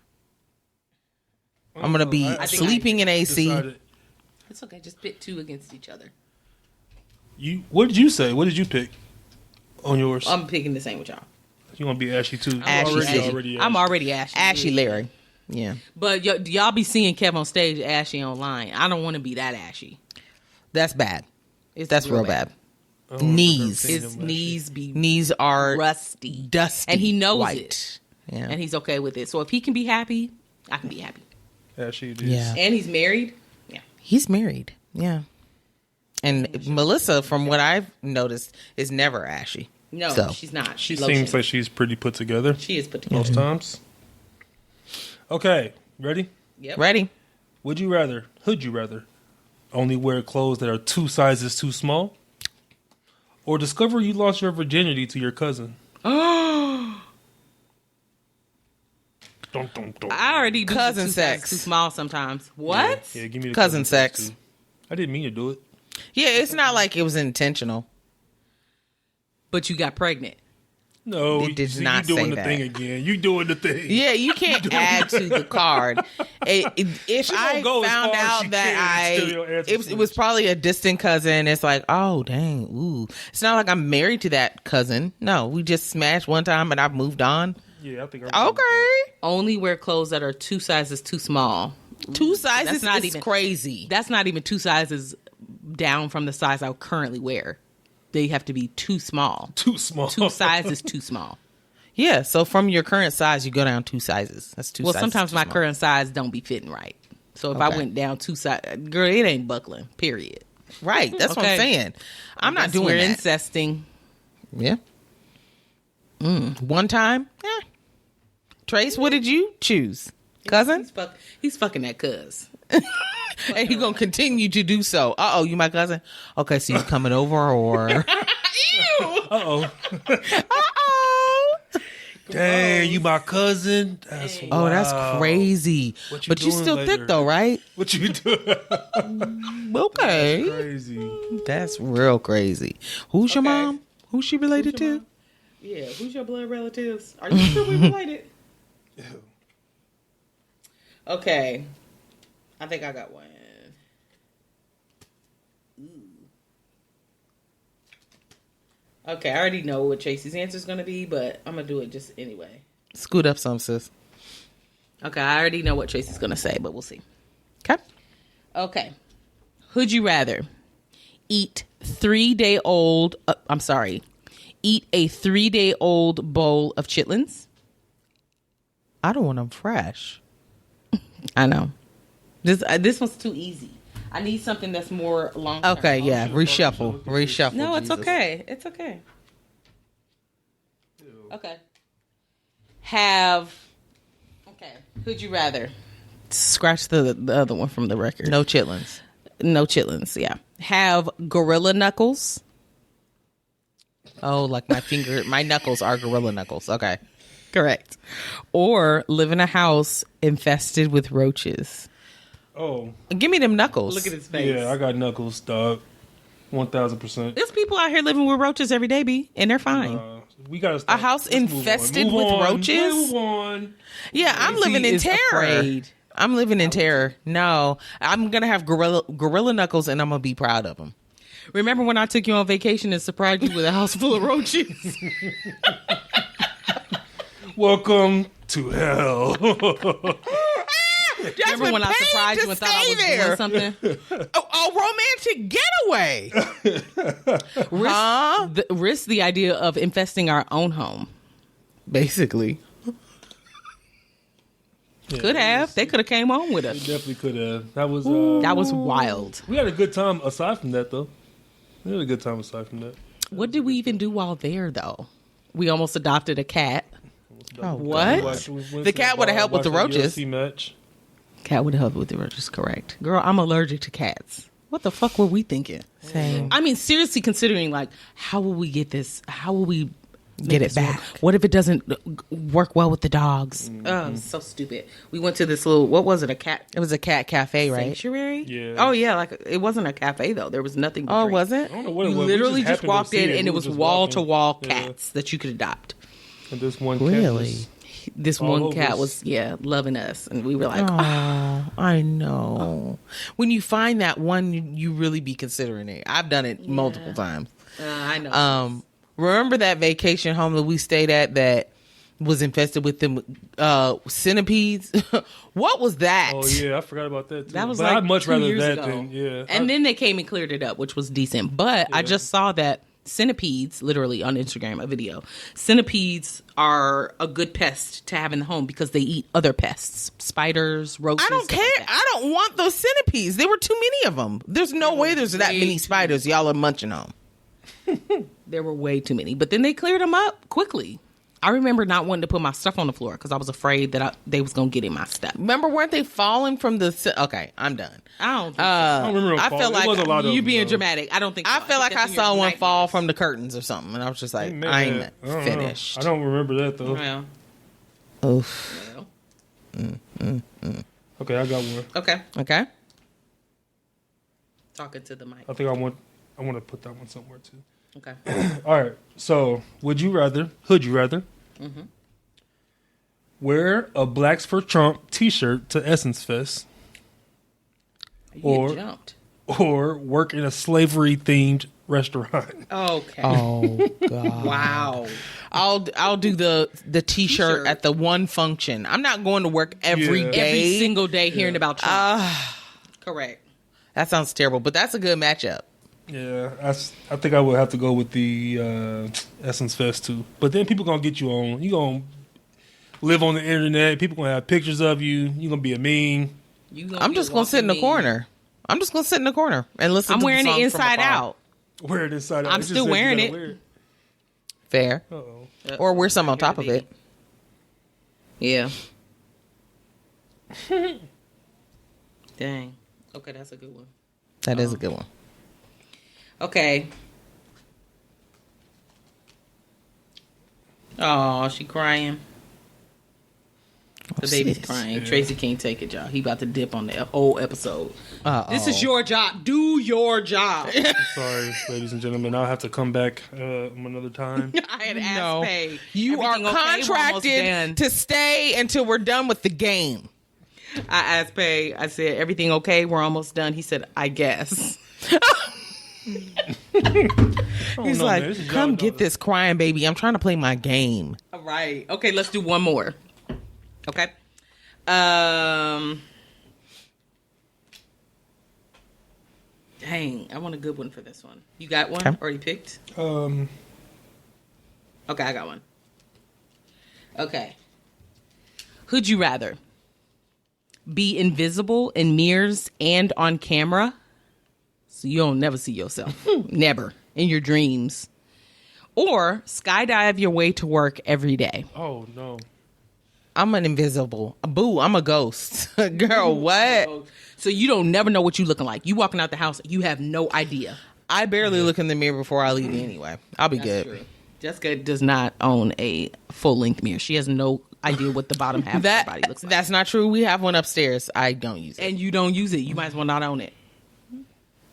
I'm going to be sleeping in AC. Decided. It's okay. Just pit two against each other. What did you say? What did you pick on yours? I'm picking the same with y'all. You want to be ashy too? I'm already ashy. Ashy Larry. Yeah. But y'all be seeing Kev on stage ashy online. I don't want to be that ashy. That's bad. That's real bad. Knees. His knees Knees are rusty, dusty, and he knows white. it. Yeah. And he's okay with it. So if he can be happy, I can be happy. Ashy it is. Yeah. And he's married. Yeah. He's married. Yeah. And Melissa, from what I've noticed, is never ashy. No, she's not. She seems like she's pretty put together. She is put together. Most times. Okay. Ready? Yep. Ready? Would you rather, only wear clothes that are 2 sizes too small? Or discover you lost your virginity to your cousin? I already do cousin too sex. Too small sometimes. What? Yeah, give me the cousin sex. too. I didn't mean to do it. Yeah, it's not like it was intentional. But you got pregnant. No, It did not you doing say the that. thing again. You doing the thing. Yeah, you can't add to the card. If I go as found far as out she that can, still answer it was probably a distant cousin, it's like, oh dang, ooh. It's not like I'm married to that cousin. No, we just smashed one time and I've moved on. Yeah, I think. Okay. Only wear clothes that are 2 sizes too small. 2 sizes That's not is even crazy. That's not even 2 sizes down from the size I currently wear. They have to be too small. Too small. 2 sizes too small. Yeah, so from your current size, you go down 2 sizes. That's 2 sizes. Well, sometimes my small. current size don't be fitting right. So if I went down 2 sizes, girl, it ain't buckling. Period. Right, that's what I'm saying. I'm not doing we're that. incesting. Yeah. One time? Yeah. Trace, what did you choose? Cousin? He's fucking that cuz. And he's going to continue to do so. Uh-oh, you my cousin? Okay, so you coming over or... Ew! Uh-oh. Uh-oh. Dang, you my cousin? That's Oh, wow. that's crazy. What But you doing still later? thick though, right? What you doing? Okay. That's crazy. That's real crazy. Who's your mom? Who's she related to? Mom? Yeah, who's your blood relatives? Are you sure we related? Okay. I think I got one. Okay, I already know what Tracy's answer is going to be, but I'm going to do it just anyway. Scoot up some, sis. Okay, I already know what Tracy's going to say, but we'll see. Okay. Okay. Would you rather eat a 3-day-old bowl of chitlins? I don't want them fresh. I know. This one's too easy. I need something that's more long term. Okay, yeah. Reshuffle. No, it's Jesus. okay. It's okay. Okay. Okay. Who'd you rather? Scratch the other one from the record. No chitlins. No chitlins, yeah. Have gorilla knuckles. Oh, like my knuckles are gorilla knuckles. Okay. Correct. Or live in a house infested with roaches. Oh, Give me them knuckles. Look at his face. yeah, I got knuckles, dog. 1,000%. There's people out here living with roaches every day, B, and they're fine. We gotta stop. A house Let's move on. infested Move with on. roaches? Move on. Yeah, I'm Lacey living in is terror. afraid. I'm living in terror. No, I'm gonna have gorilla knuckles, and I'm gonna be proud of them. Remember when I took you on vacation and surprised you with a house full of roaches? Welcome to hell. Remember when I surprised you and thought I was doing something? A romantic getaway. Risk the idea of infesting our own home. Basically. Could have. They could have came home with We us. definitely could have. That was That was wild. we had a good time aside from that, though. We had a good time aside from that. What did we even do while there, though? We almost adopted a cat. Oh, What? The cat would have helped with the roaches. UFC match. Cat would help with the roaches, correct. Girl, I'm allergic to cats. What the fuck were we thinking? Same. I mean, seriously considering, like, how will we get this? How will we Get it this work? back. What if it doesn't work well with the dogs? Oh, so stupid. We went to this little, what was it, a cat It was a cat cafe, right? sanctuary? Yeah. Oh, yeah, like, it wasn't a cafe, though. There was nothing to Oh, drink. was I it? don't know what it You was. We literally just happened to walked see in, it. and We it were was just wall-to-wall walking. Yeah. cats that you could adopt. And this one cat Really? was- This All one over cat us. was, loving us. And we were like, Oh, I know. When you find that one, you really be considering it. I've done it multiple times. I know. Remember that vacation home that we stayed at that was infested with them centipedes? What was that? Oh yeah, I forgot about that too. That was but like I'd much 2 rather years that ago. than yeah. And then they came and cleared it up, which was decent. But I just saw that centipedes, literally on Instagram, a video. Centipedes are a good pest to have in the home because they eat other pests, spiders, roaches. I don't stuff care. like that. I don't want those centipedes. There were too many of them. There's no way there's that way many too spiders y'all are munching on. There were way too many. But then they cleared them up quickly. I remember not wanting to put my stuff on the floor because I was afraid that they was going to get in my stuff. Remember, weren't they falling from the... Okay, I'm done. I don't think so. I don't remember. I feel like it was a lot of You them, being though. dramatic. I don't think so. I feel like I that's in your saw one fall nightmares. from the curtains or something, and I was just like, Man, I ain't don't know. finished. I don't remember that though. Well, Oof. Okay, I got one. okay. Okay. Talking to the mic. I think I want to put that one somewhere too. Okay. All right. So, would you rather? Wear a Blacks for Trump T-shirt to Essence Fest, You Or- jumped. or work in a slavery-themed restaurant? Okay. Oh God. Wow. I'll do the T-shirt T-shirt. at the one function. I'm not going to work every Yeah. day. Every single day hearing about Trump. Correct. That sounds terrible, but that's a good matchup. Yeah, I think I would have to go with the Essence Fest too. But then people gonna get you on. You gonna live on the internet. People gonna have pictures of you. You gonna be a meme. I'm just gonna sit in the corner. I'm just gonna sit in the corner and listen. I'm to wearing the it songs from inside afar. out. Wear it inside out. I'm It just still says you wearing gotta it. wear Fair. Uh-oh. Or wear some on top of it. Yeah. Dang. Okay, that's a good one. That is a good one. Okay. Oh, she crying. The baby's sis. crying. Yeah. Tracy can't take it, y'all. He about to dip on the whole episode. Uh-oh. This is your job. Do your job. Sorry, ladies and gentlemen. I'll have to come back another time. I had asked No. Pay. You Everything are okay? We're almost done. contracted to stay until we're done with the game. I asked Pay. I said, everything okay? We're almost done. He said, I guess. He's like, come get this crying baby. I'm trying to play my game. All right. Okay, let's do one more. Okay. Dang, I want a good one for this one. You got one Okay. already picked? Um, Okay, I got one. Okay. Who'd you rather be invisible in mirrors and on camera, so you don't never see yourself, never in your dreams, or skydive your way to work every day? oh no. I'm an invisible. Boo, I'm a ghost. Girl, what? So you don't never know what you looking like. You walking out the house, you have no idea. I barely look in the mirror before I leave anyway. I'll be good. True. Jessica does not own a full-length mirror. She has no idea what the bottom half of her body looks like. That's not true. We have one upstairs. I don't use it. And you don't use it. You might as well not own it.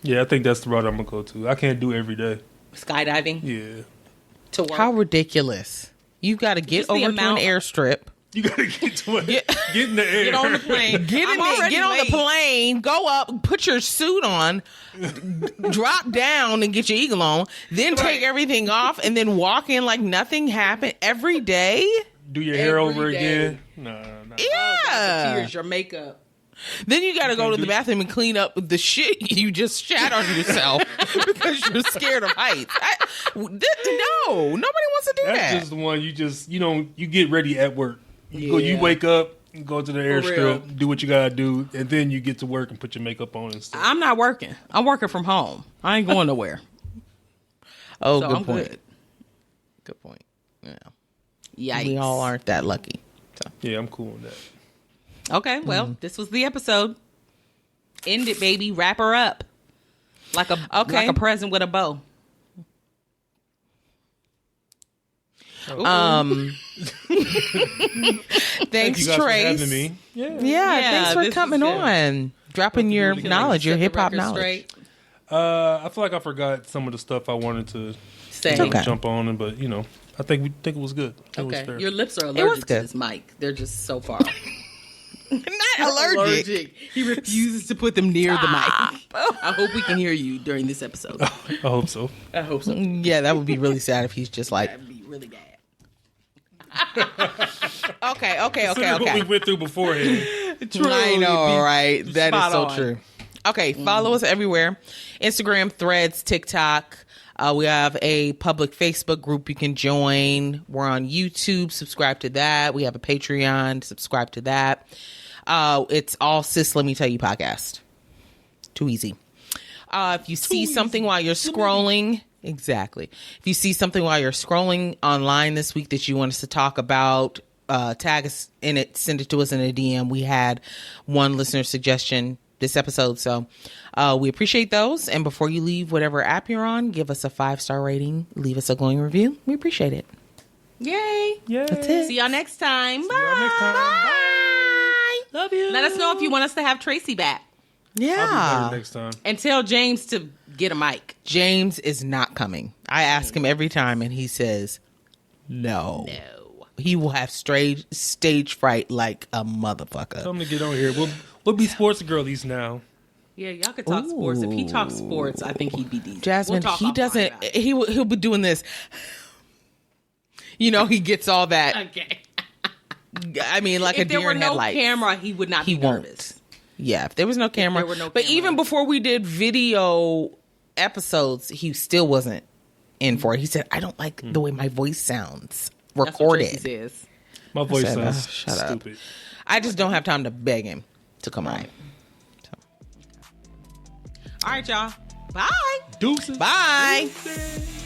Yeah, I think that's the route I'm gonna go to. I can't do it every day. Skydiving Yeah. to work. How ridiculous. You got to get Just the over to an amount- airstrip. You gotta get to it. Get in the air. Get on the plane. Get I'm in there, already get on late. the plane, go up, put your suit on, drop down and get your eagle on, then take everything off and then walk in like nothing happened every day. Do your hair Every over day. again. No. Yeah. Tears, your makeup. Then you got to go to the bathroom and clean up the shit you just shat on yourself because you're scared of heights. No, nobody wants to do That's that. just the one you get ready at work. You Yeah. wake up, you go to the real. airstrip, do what you gotta do, and then you get to work and put your makeup on and stuff. I'm not working. I'm working from home. I ain't going nowhere. Oh, So good I'm point. good. Good point. Yeah. Yikes. We all aren't that lucky. So. Yeah, I'm cool with that. Okay, well, this was the episode. End it, baby. Wrap her up. Like a present with a bow. Thanks, you guys for Trace. having me. Yeah. Yeah, thanks for this coming was good. on. Dropping your knowledge, your Set the hip hop record knowledge. straight. I feel like I forgot some of the stuff I wanted to Say. okay. jump on, but I think it was good. It was Okay. fair. Your lips are was allergic to good. this mic. They're just so far. Not allergic. He refuses to put them near the mic. I hope we can hear you during this episode. I hope so. I hope so. Yeah, that would be really sad if he's just like, That'd be really bad. okay. What we went through beforehand. I know, right? That is spot so on. true. Okay, follow us everywhere. Instagram, Threads, TikTok. We have a public Facebook group you can join. We're on YouTube. Subscribe to that. We have a Patreon. Subscribe to that. It's all Sis Let Me Tell You podcast. Too easy. If you see something while you're scrolling, exactly. If you see something while you're scrolling online this week that you want us to talk about, tag us in it, send it to us in a DM. We had one listener suggestion this episode, so we appreciate those. And before you leave whatever app you're on, give us a 5-star rating, leave us a glowing review. We appreciate it. Yay. Yeah. That's it. See y'all next time. Bye. y'all next time. Bye. Love you. Let us know if you want us to have Tracy back. I'll be Yeah. better next time. And tell James to get a mic. James is not coming. I ask him every time and he says no. No. He will have stage fright like a motherfucker. Tell him to get on here. We'll be sports girlies now. Yeah, y'all could talk sports. If he talks sports, I think he'd be decent. Jasmine, We'll talk he offline doesn't. about it. He'll be doing this. He gets all that. Okay. I mean, like If a there deer were in no headlights. camera, he would not He be won't. nervous. Yeah, if there was no camera. there were no but camera. even before we did video episodes, he still wasn't in for it. He said, "I don't like the way my voice sounds That's what recorded." Tracy says. My voice said, sounds shut up. stupid. I just don't have time to beg him to come on. All right, y'all. Bye. Deuces. Bye. Deuces.